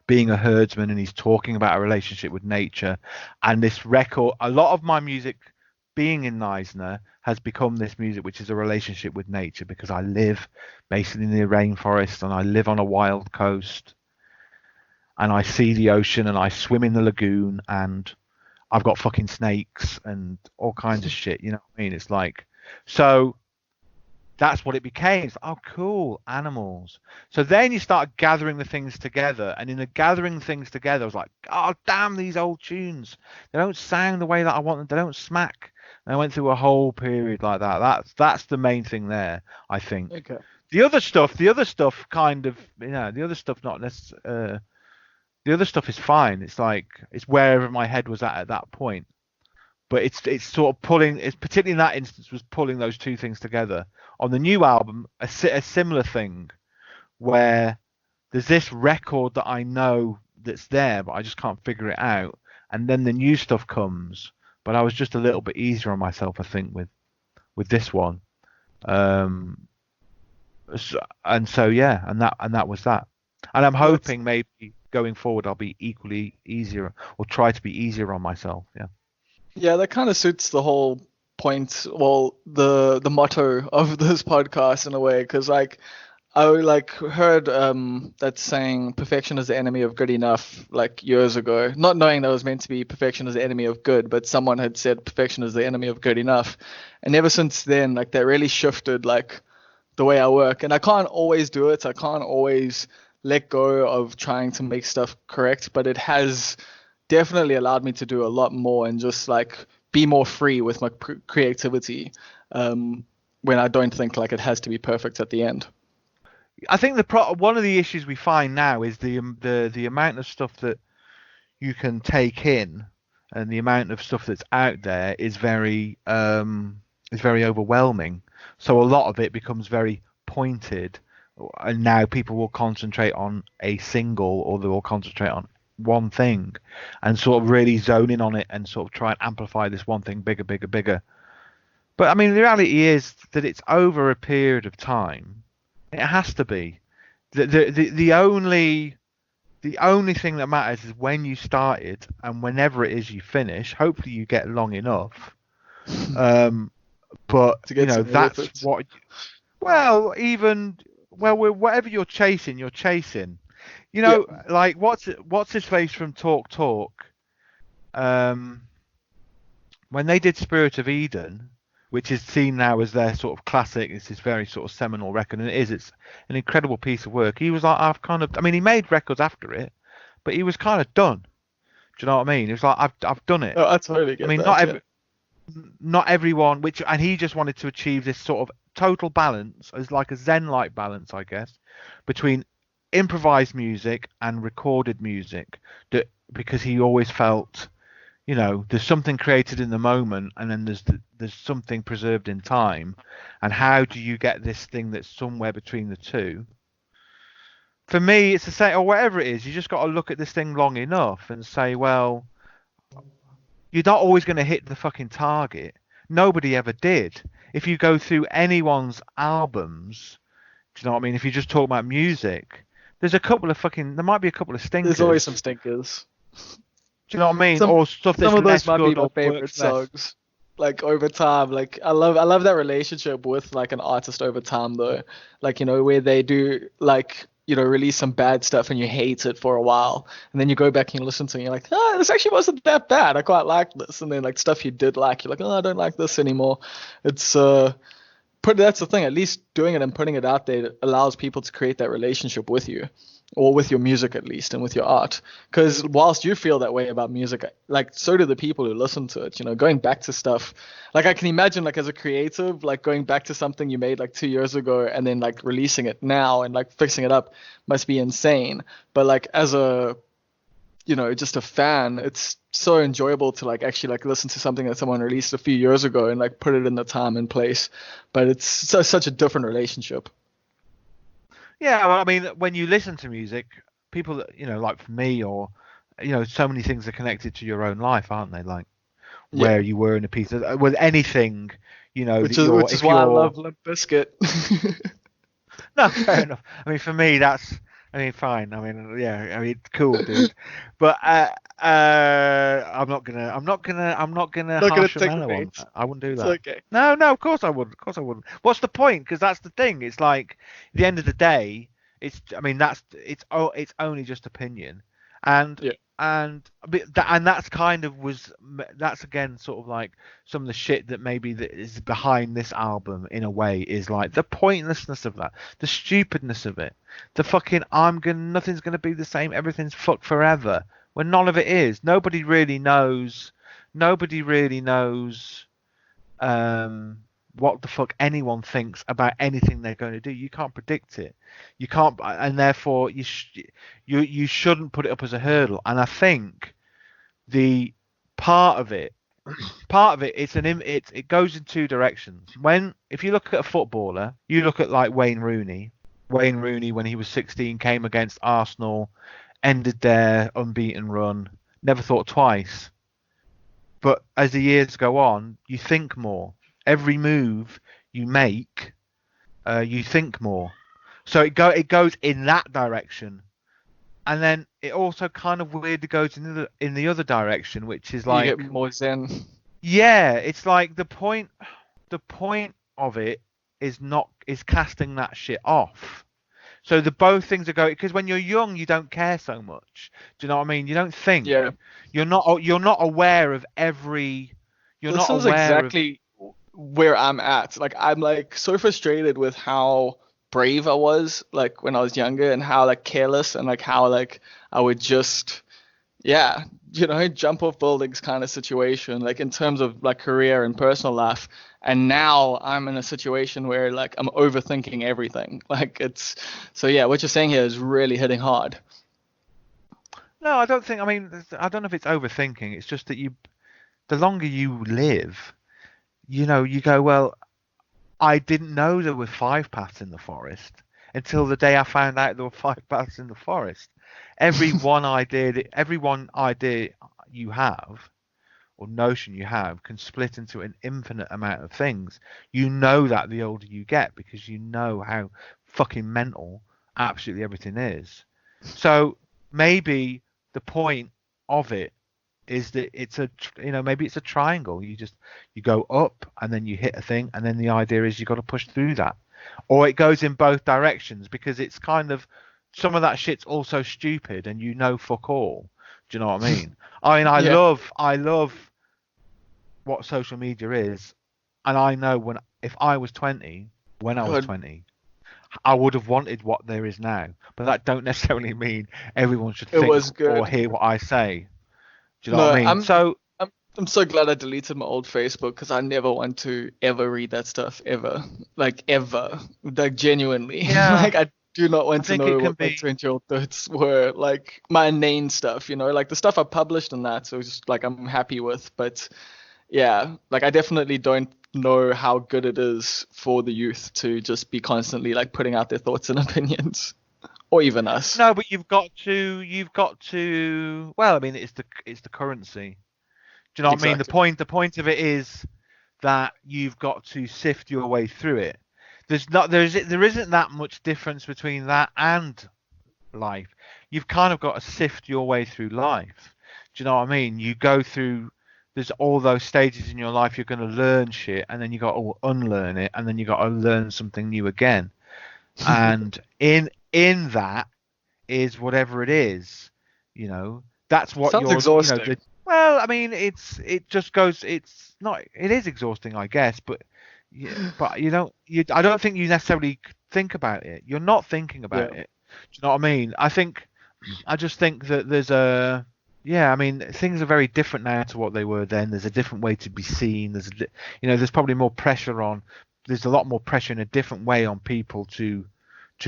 being a herdsman, and he's talking about a relationship with nature. And this record, a lot of my music being in Knysna has become this music which is a relationship with nature, because I live basically in the rainforest, and I live on a wild coast, and I see the ocean, and I swim in the lagoon, and I've got fucking snakes and all kinds of shit, you know what I mean? It's like, so that's what it became. It's like, oh, cool, animals. So then you start gathering the things together, and in the gathering things together, I was like, oh, damn, these old tunes. They don't sound the way that I want them. They don't smack. And I went through a whole period like that. That's the main thing there, I think. Okay. The other stuff kind of, the other stuff not necessarily. The other stuff is fine. It's like, it's wherever my head was at that point. But it's sort of pulling, it's particularly in that instance, was pulling those two things together. On the new album, a similar thing, where there's this record that I know that's there, but I just can't figure it out. And then the new stuff comes, but I was just a little bit easier on myself, I think, with this one. And that was that. And I'm hoping maybe going forward I'll be equally easier, or try to be easier on myself. Yeah, that kind of suits the whole point, well, the motto of this podcast in a way, because like I heard that saying, perfection is the enemy of good enough, like years ago, not knowing that it was meant to be perfection is the enemy of good, but someone had said perfection is the enemy of good enough. And ever since then, like, that really shifted like the way I work. And I can't always do it. I can't always let go of trying to make stuff correct, but it has definitely allowed me to do a lot more and just like be more free with my creativity, when I don't think like it has to be perfect at the end. I think one of the issues we find now is the amount of stuff that you can take in, and the amount of stuff that's out there is very overwhelming. So a lot of it becomes very pointed, and now people will concentrate on a single, or they will concentrate on one thing and sort of really zone in on it and sort of try and amplify this one thing bigger, bigger, bigger. But I mean, the reality is that it's over a period of time. It has to be. The only thing that matters is when you started and whenever it is you finish. Hopefully you get long enough. But To you get know, some that's benefits. what. Well, even well, whatever you're chasing, you're chasing. You Yeah. know, like what's his face from Talk Talk? Um, when they did Spirit of Eden, which is seen now as their sort of classic, it's this very sort of seminal record, and it is. It's an incredible piece of work. He was like, I mean, he made records after it, but he was kind of done. Do you know what I mean? He was like, I've done it. Oh, I totally I get mean, that. Yeah. not everyone, and he just wanted to achieve this sort of total balance, as like a Zen-like balance, I guess, between improvised music and recorded music. That because he always felt, you know, there's something created in the moment, and then there's something preserved in time, and how do you get this thing that's somewhere between the two? For me, it's the same, or whatever it is. You just got to look at this thing long enough and say, well, you're not always going to hit the fucking target. Nobody ever did. If you go through anyone's albums, do you know what I mean? If you just talk about music, there might be a couple of There's always some stinkers. stinkers. Do you know what I mean? Some Or stuff some that's of those less might be good my or favorite works less. songs. Like over time, like I love that relationship with like an artist over time though. Like, where they do like, release some bad stuff and you hate it for a while. And then you go back and you listen to it and you're like, oh, this actually wasn't that bad. I quite like this. And then like stuff you did like, you're like, oh, I don't like this anymore. It's that's the thing. At least doing it and putting it out there allows people to create that relationship with you, or with your music at least, and with your art. Because whilst you feel that way about music, like so do the people who listen to it. Going back to stuff, like I can imagine, like as a creative, like going back to something you made like 2 years ago and then like releasing it now and like fixing it up must be insane. But like as a just a fan, it's so enjoyable to like actually like listen to something that someone released a few years ago and like put it in the time and place. But it's such a different relationship. Yeah, well, I mean, when you listen to music, people that, like for me, or, so many things are connected to your own life, aren't they? Like Yeah, where you were in a piece of, with anything, that which is you're, which is if why I you're, love Limp Bizkit. no, fair enough. I mean, for me, I mean, fine. I mean, yeah, I mean, cool, dude. But I'm not gonna Not gonna harsh a take the mellow on bait. that. I wouldn't do It's that. okay. No, no, of course I wouldn't. Of course I wouldn't. What's the point? Because that's the thing. It's like, at the end of the day, I mean, it's only just opinion, and Yeah. and that's kind of that's again sort of like some of the shit that maybe that is behind this album in a way, is like the pointlessness of that, the stupidness of it, the fucking nothing's gonna be the same, everything's fucked forever, when none of it is. Nobody really knows what the fuck anyone thinks about anything they're going to do. You can't predict it. You can't, and therefore you shouldn't put it up as a hurdle. And I think the part of it, it goes in two directions. If you look at a footballer, you look at like Wayne Rooney. Wayne Rooney, when he was 16, came against Arsenal, ended their unbeaten run, never thought twice. But as the years go on, you think more. Every move you make, you think more. So it goes in that direction, and then it also kind of weirdly goes in the other direction, which is You get like, more zen. yeah, it's like the point of it is casting that shit off. So the both things are going, because when you're young, you don't care so much. Do you know what I mean? You don't Yeah. think. You're not aware of every. You're This not is aware of. exactly where I'm at. Like I'm like so frustrated with how brave I was like when I was younger, and how like careless, and like how like I would just, yeah, jump off buildings kind of situation, like in terms of like career and personal life. And now I'm in a situation where like I'm overthinking everything. Like it's so yeah, what you're saying here is really hitting hard. No, I don't think. I mean, I don't know if it's overthinking. It's just that the longer you live, you go, well, I didn't know there were five paths in the forest until the day I found out there were five paths in the forest. every one idea you have or notion you have can split into an infinite amount of things. You know that the older you get because you know how fucking mental absolutely everything is. So maybe the point of it is that it's maybe it's a triangle. You go up and then you hit a thing, and then the idea is you got to push through that, or it goes in both directions because it's kind of some of that shit's also stupid and fuck all. Do you know what I mean? Yeah. I love what social media is, and I know if I was 20, when I was God. 20, I would have wanted what there is now. But that don't necessarily mean everyone should It think was or good. hear what I say. Do you know what No, I mean? So I'm so glad I deleted my old Facebook because I never want to ever read that stuff ever. Like ever. Like genuinely. yeah, Like I do not I want to think it know can what my be. 20-year-old thoughts were. Like my inane stuff, like the stuff I published and that, so it's just like I'm happy with. But yeah, like I definitely don't know how good it is for the youth to just be constantly like putting out their thoughts and opinions. Or even us. No, but you've got to. Well, I mean, it's the currency. Do you know what I mean? The Exactly. point the point of it is that you've got to sift your way through it. There isn't that much difference between that and life. You've kind of got to sift your way through life. Do you know what I mean? You go through there's all those stages in your life you're going to learn shit, and then you got to unlearn it, and then you got to learn something new again. And in that is whatever it is, that's what Sounds you're, exhausting. well, I mean, it just goes, it's not, it is exhausting, I guess, but yeah, but I don't think you necessarily think about it. You're not thinking Yeah. about it. Do you know what I mean? I just think that yeah, I mean, things are very different now to what they were then. There's a different way to be seen. There's probably more pressure on, there's a lot more pressure in a different way on people to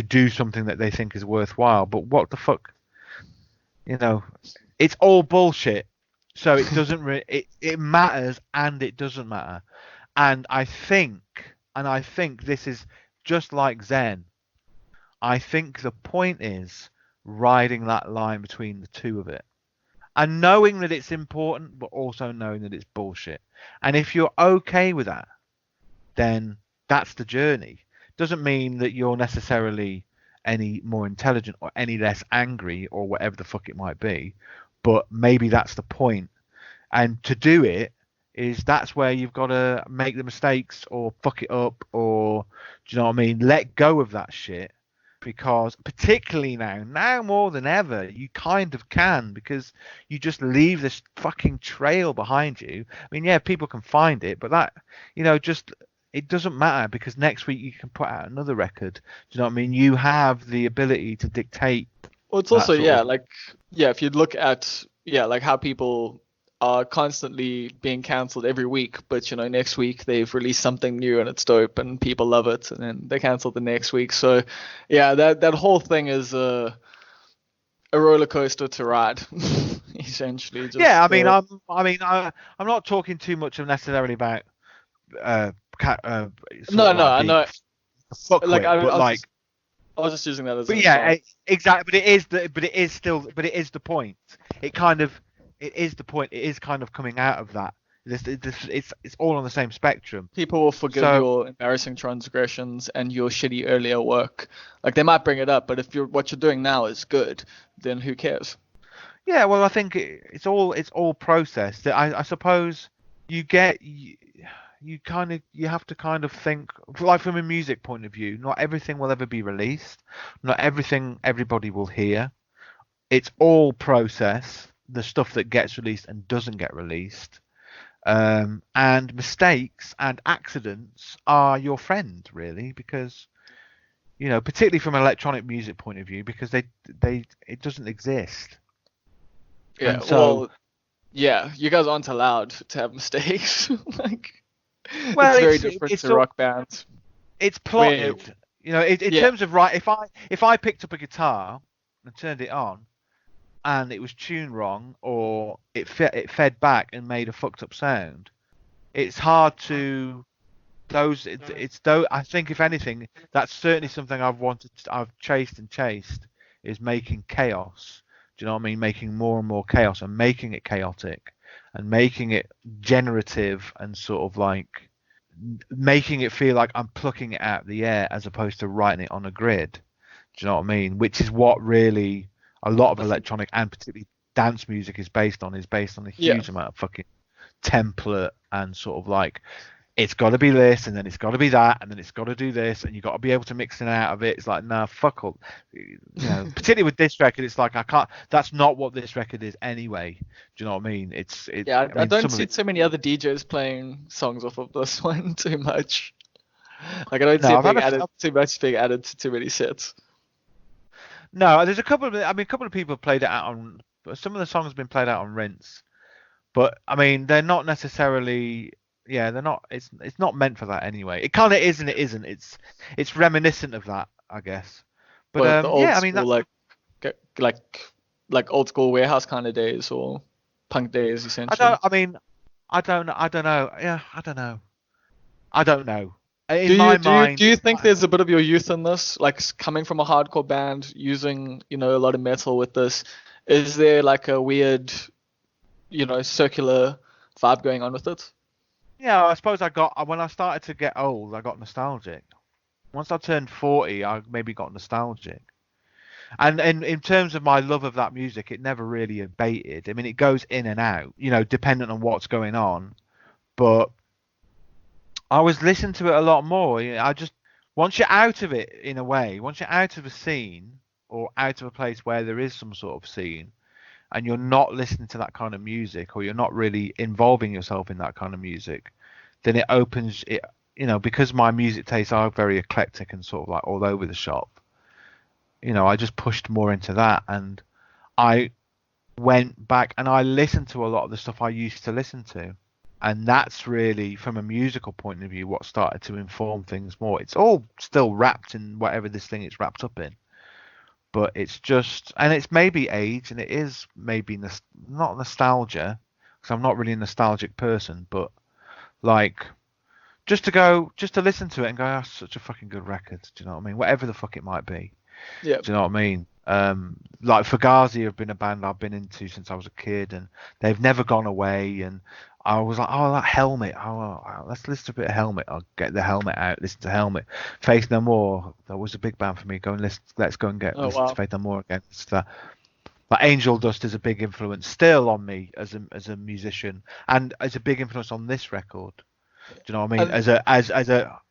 do something that they think is worthwhile. But what the fuck, you know, it's all bullshit. So it doesn't it matters and it doesn't matter. And I think this is just like Zen. I think the point is riding that line between the two of it. And knowing that it's important, but also knowing that it's bullshit. And if you're okay with that, then that's the journey. Doesn't mean that you're necessarily any more intelligent or any less angry or whatever the fuck it might be, but maybe that's the point. And to do it that's where you've got to make the mistakes or fuck it up, or do you know what I mean? Let go of that shit, because particularly now more than ever, you kind of can, because you just leave this fucking trail behind you. I mean, yeah, people can find it, but that, just it doesn't matter, because next week you can put out another record. Do you know what I mean? You have the ability to dictate Well, it's that also, sort yeah, of. like, yeah, if you look at, yeah, like how people are constantly being cancelled every week, but, next week they've released something new and it's dope and people love it, and then they cancel the next week. So, yeah, that whole thing is a roller coaster to ride, essentially. Yeah, Just, I'm not talking too much of necessarily about uh, sort no, of no, like I being know. a Like, fuckwit, but like. I was just using that as But an yeah, example. exactly. But it is the point. It is the point. It is kind of coming out of that. It's all on the same spectrum. People will forgive So your embarrassing transgressions and your shitty earlier work. Like they might bring it up, but if what you're doing now is good, then who cares? yeah, well, I think it's all processed. I suppose you get you have to kind of think, like, from a music point of view. Not everything will ever be released. Not everything everybody will hear. It's all process. The stuff that gets released and doesn't get released. And mistakes and accidents are your friend, really, because particularly from an electronic music point of view, because they it doesn't exist. Yeah, And so, well, yeah, you guys aren't allowed to have mistakes. Like, well, it's very different to rock bands it's where, plotted. In yeah, terms of, right, if I picked up a guitar and turned it on and it was tuned wrong, or it fed back and made a fucked up sound, it's hard to it's though I think, if anything, that's certainly something I've chased and chased, is making chaos. Do you know what I mean? Making more and more chaos and making it chaotic and making it generative and sort of like making it feel like I'm plucking it out of the air as opposed to writing it on a grid. Do you know what I mean? Which is what really a lot of electronic and particularly dance music is based on a huge amount of fucking template and sort of like it's got to be this and then it's got to be that and then it's got to do this and you got to be able to mix it out of it. It's like, nah, fuck all. You know, particularly with this record, it's like I can't. That's not what this record is anyway. Do you know what I mean? I don't see too many other DJs playing songs off of this one too much. Like I don't see it being added too much being added to too many sets. No, there's a couple of people played it out on. Some of the songs have been played out on Rinse, but I mean they're not necessarily. Yeah, they're not. It's not meant for that anyway. It kind of is and it isn't. It's reminiscent of that, I guess. But yeah, I mean that's like old school warehouse kind of days or punk days essentially. I don't know. Yeah, I don't know. Do you think there's a bit of your youth in this, like coming from a hardcore band, using a lot of metal with this? Is there like a weird, circular vibe going on with it? Yeah, I suppose when I started to get old, I got nostalgic. Once I turned 40, I maybe got nostalgic. And in terms of my love of that music, it never really abated. I mean, it goes in and out, dependent on what's going on. But I was listening to it a lot more. Once you're out of it, in a way, once you're out of a scene or out of a place where there is some sort of scene, and you're not listening to that kind of music or you're not really involving yourself in that kind of music, then it opens it, because my music tastes are very eclectic and sort of like all over the shop. I just pushed more into that and I went back and I listened to a lot of the stuff I used to listen to. And that's really, from a musical point of view, what started to inform things more. It's all still wrapped in whatever this thing is wrapped up in. But it's just, and it's maybe age, and it is maybe not nostalgia, because I'm not really a nostalgic person, but like just to listen to it and go, that's such a fucking good record. Do you know what I mean? Whatever the fuck it might be. Yeah. Do you know what I mean? Like Fugazi have been a band I've been into since I was a kid, and they've never gone away. And I was like, oh, that Helmet. Oh, let's listen to a bit of Helmet. I'll get the Helmet out. Listen to Helmet. Faith No More. That was a big band for me. Let's go and listen to Faith No More again. Like Angel Dust is a big influence still on me as a musician, and as a big influence on this record. Do you know what I mean?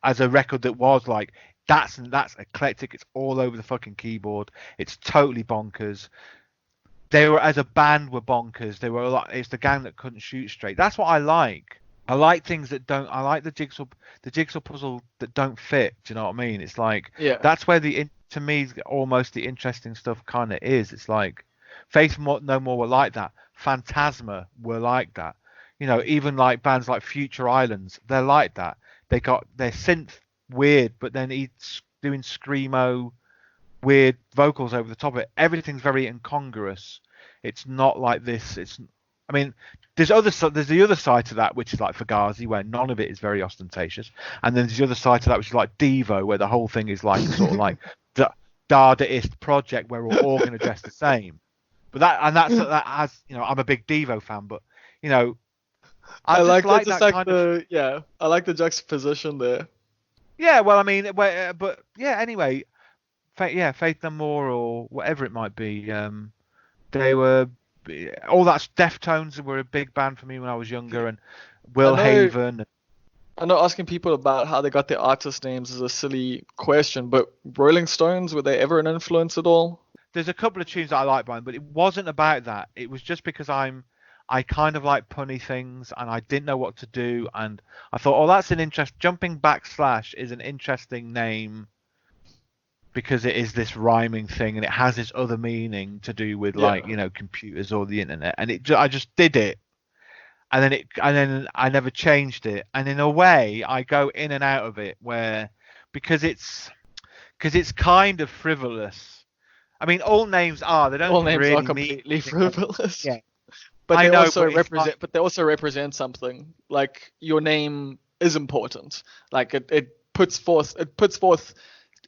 As a record that was like. That's eclectic. It's all over the fucking keyboard. It's totally bonkers. They were, as a band, were bonkers. They were like, it's the gang that couldn't shoot straight. That's what I like. I like things that don't. I like the jigsaw puzzle that don't fit. Do you know what I mean? It's like that's where to me almost the interesting stuff kind of is. It's like Faith No More were like that. Phantasma were like that. Even like bands like Future Islands, they're like that. They got their synth. Weird, but then he's doing screamo weird vocals over the top of it. Everything's very incongruous. It's not like this. There's the other side to that, which is like Fugazi, where none of it is very ostentatious, and then there's the other side to that, which is like Devo, where the whole thing is like sort of like the Dadaist project where we're all going to dress the same. But that has I'm a big Devo fan, but I like the juxtaposition there. Yeah, well, I mean, but yeah. Anyway, Faith No More or whatever it might be. They were all that. Deftones were a big band for me when I was younger, and Will Haven. I know asking people about how they got their artist names is a silly question, but Rolling Stones, were they ever an influence at all? There's a couple of tunes that I like by them, but it wasn't about that. It was just because I kind of like punny things and I didn't know what to do, and I thought, oh, that's an jumping backslash is an interesting name because it is this rhyming thing and it has this other meaning to do with like computers or the internet, and I just did it, and then I never changed it, and in a way I go in and out of it because it's kind of frivolous. I mean, all names are. They don't all names really are completely frivolous. Yeah. But they also represent something. Like your name is important. Like it puts forth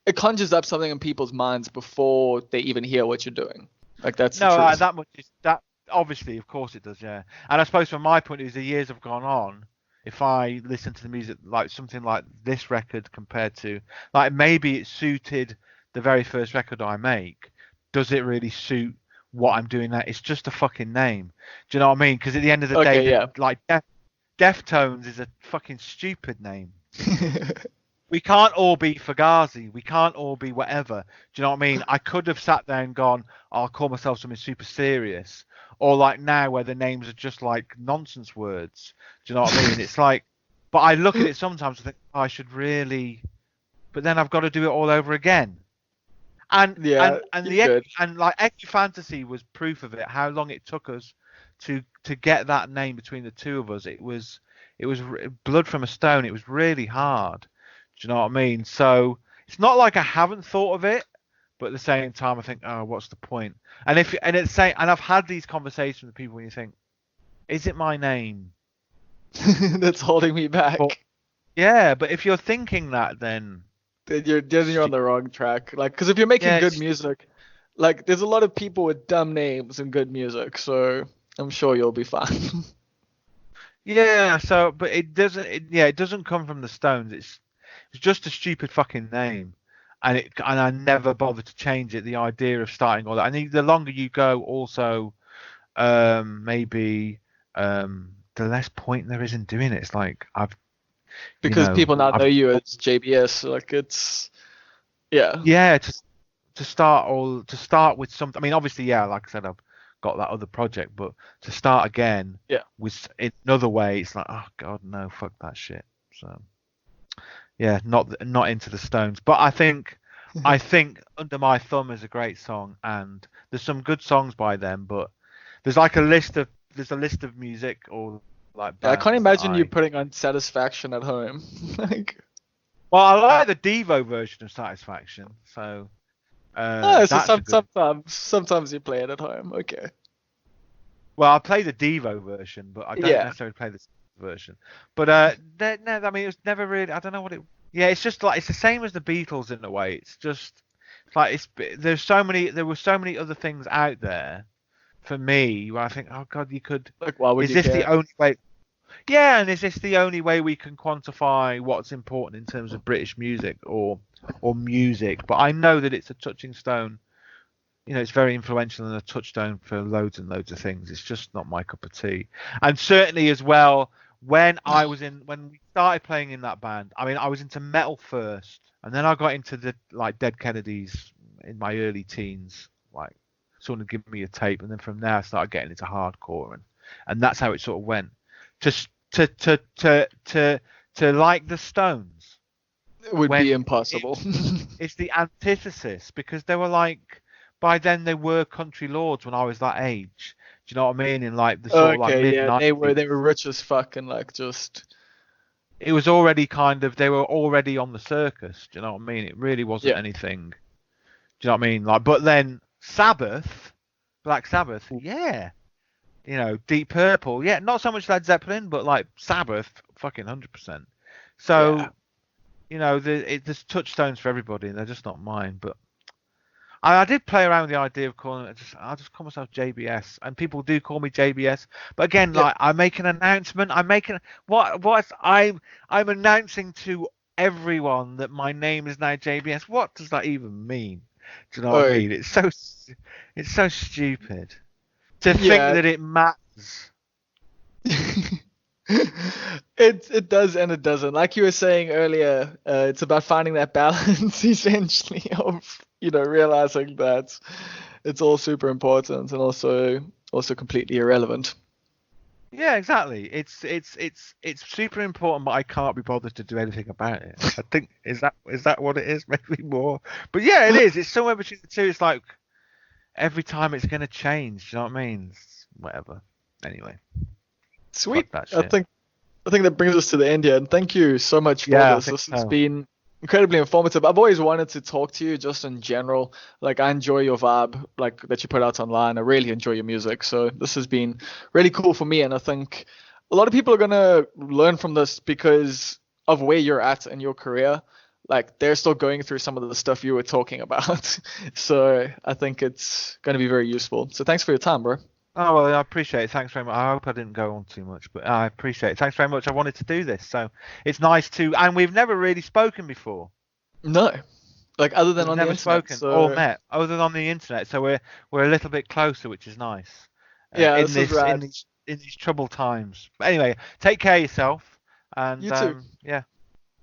it conjures up something in people's minds before they even hear what you're doing. Like that's No, the truth. that much is that. Obviously, of course it does, yeah. And I suppose from my point of view, as the years have gone on, if I listen to the music like something like this record compared to like maybe it suited the very first record I make, does it really suit what I'm doing now? It's just a fucking name. Do you know what I mean? Because at the end of the day, Okay, yeah. like Deftones is a fucking stupid name. We can't all be Fugazi. We can't all be whatever. Do you know what I mean? I could have sat there and gone, I'll call myself something super serious. Or like now where the names are just like nonsense words. Do you know what I mean? It's like, but I look at it sometimes and think, oh, I should really, but then I've got to do it all over again. And Yeah, and like Equi Fantasy was proof of it. How long it took us to get that name between the two of us. It was blood from a stone. It was really hard. Do you know what I mean? So it's not like I haven't thought of it, but at the same time I think, oh, what's the point? And and I've had these conversations with people when you think, is it my name that's holding me back. But, yeah, but if you're thinking that, then You're on the wrong track. Like, because if you're making Yeah, good music, like there's a lot of people with dumb names and good music, so I'm sure you'll be fine. yeah. So, but it doesn't come from the Stones. It's just a stupid fucking name, and I never bothered to change it. The idea of starting all that, and the longer you go, also, maybe the less point there is in doing it. It's like Because people now I've know you as JBS. Like it's yeah. yeah to start with something. I mean, obviously, yeah, like I said, I've got that other project, but to start again, Yeah. with in another way, it's like, oh god, no, fuck that shit. So yeah, not into the Stones, but I think Under My Thumb is a great song, and there's some good songs by them, but there's a list of music or like I bands can't that imagine you putting on Satisfaction at home. Like, well, I like the Devo version of Satisfaction, so so that's a good. sometimes you play it at home. Okay. Well, I play the Devo version, but I don't Yeah. necessarily play the version. But no, I mean, it was never really. I don't know what it. Yeah, it's just like it's the same as the Beatles in a way. It's just like there were so many other things out there for me where I think, oh god, you could. Like, why would Is you this care? the only way? Yeah, and is this the only way we can quantify what's important in terms of British music or music? But I know that it's a touching stone. You know, it's very influential and a touchstone for loads and loads of things. It's just not my cup of tea. And certainly as well, when we started playing in that band, I mean, I was into metal first, and then I got into the like Dead Kennedys in my early teens, like someone would give me a tape, and then from there I started getting into hardcore, and that's how it sort of went. To like the Stones It would when be impossible. it's the antithesis, because they were like, by then they were country lords when I was that age. Do you know what I mean? In like the sort of like Okay, mid yeah, 90s. they were rich as fuck and like just It was already they were already on the circus. Do you know what I mean? It really wasn't yeah. anything. Do you know what I mean? Like, but then Black Sabbath, yeah. You know, Deep Purple, yeah. Not so much Led Zeppelin, but like Sabbath, fucking 100%. So, Yeah. you know, there's touchstones for everybody, and they're just not mine. But I did play around with the idea of calling it. I'll just call myself JBS, and people do call me JBS. But again, Yeah. like I make an announcement. I'm announcing to everyone that my name is now JBS. What does that even mean? Do you know what I Oh, mean? It's so stupid to think yeah. that it matters. It does and it doesn't. Like you were saying earlier, it's about finding that balance essentially of realizing that it's all super important and also completely irrelevant. Yeah, exactly. It's super important, but I can't be bothered to do anything about it. I think is that what it is? Maybe more. But yeah, it is. It's somewhere between the two. It's like every time it's going to change. Do you know what I mean? Whatever. Anyway. Sweet. Fuck that I shit. think that brings us to the end here, and thank you so much for Yeah, I this. think This has so. been incredibly informative. I've always wanted to talk to you just in general. Like, I enjoy your vibe, like that you put out online. I really enjoy your music. So this has been really cool for me, and I think a lot of people are gonna learn from this because of where you're at in your career. like they're still going through some of the stuff you were talking about. So I think it's going to be very useful. So thanks for your time, bro. Oh, well, I appreciate it. Thanks very much. I hope I didn't go on too much, but I appreciate it. Thanks very much. I wanted to do this, so it's nice to. And we've never really spoken before. No, like other than We've on the never internet. spoken or So met, other than on the internet. So we're a little bit closer, which is nice. yeah, In this is rad. in these troubled times. But anyway, take care of yourself, and You too. yeah,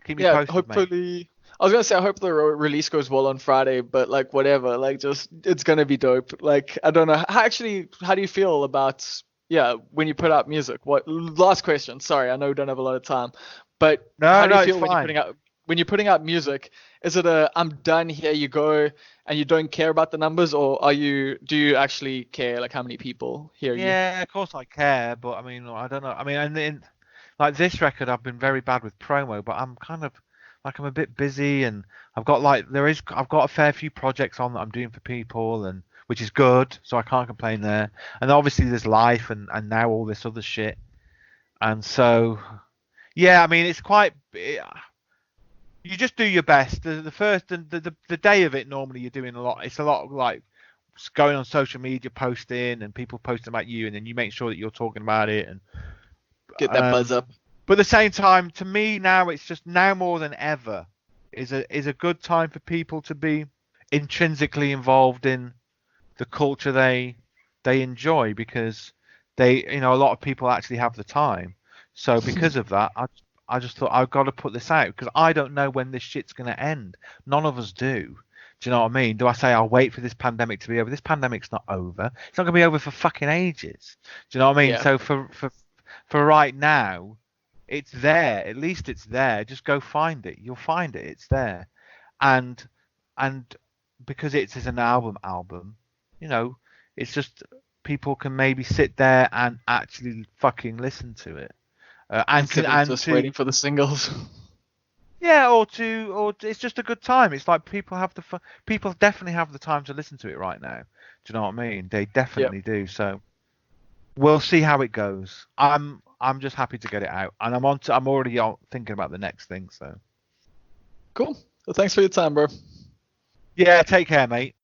keep me Yeah, posted, mate. hopefully. I was gonna say I hope the release goes well on Friday, but like whatever, like just it's gonna be dope. Like I don't know. How do you feel about when you put out music? What last question? Sorry, I know we don't have a lot of time, but how do No, you it's feel fine. when you're putting out music? Is it a I'm done, here you go, and you don't care about the numbers, or do you actually care like how many people hear you? Yeah, of course I care, but I mean, I don't know. I mean, and then like this record, I've been very bad with promo, but I'm kind of like I'm a bit busy, and I've got I've got a fair few projects on that I'm doing for people, and which is good, so I can't complain there. And obviously there's life, and now all this other shit, and so yeah, I mean, it's quite. You just do your best. The first and the day of it, normally you're doing a lot. It's a lot of like going on social media, posting, and people posting about you, and then you make sure that you're talking about it. And Get that buzz up. but at the same time, to me now, it's just now more than ever is a good time for people to be intrinsically involved in the culture they enjoy, because a lot of people actually have the time. So because of that, I just thought I've got to put this out, because I don't know when this shit's going to end. None of us do. Do you know what I mean? Do I say I'll wait for this pandemic to be over? This pandemic's not over. It's not going to be over for fucking ages. Do you know what I mean? Yeah. So for right now, it's there. At least it's there. Just go find it. You'll find it. It's there. And and because it is an album, it's just people can maybe sit there and actually fucking listen to it. Instead of just waiting for the singles. Yeah, or it's just a good time. It's like people definitely have the time to listen to it right now. Do you know what I mean? They definitely do. So we'll see how it goes. I'm just happy to get it out, and I'm already thinking about the next thing. So Cool. Well, thanks for your time, bro. yeah, take care, mate.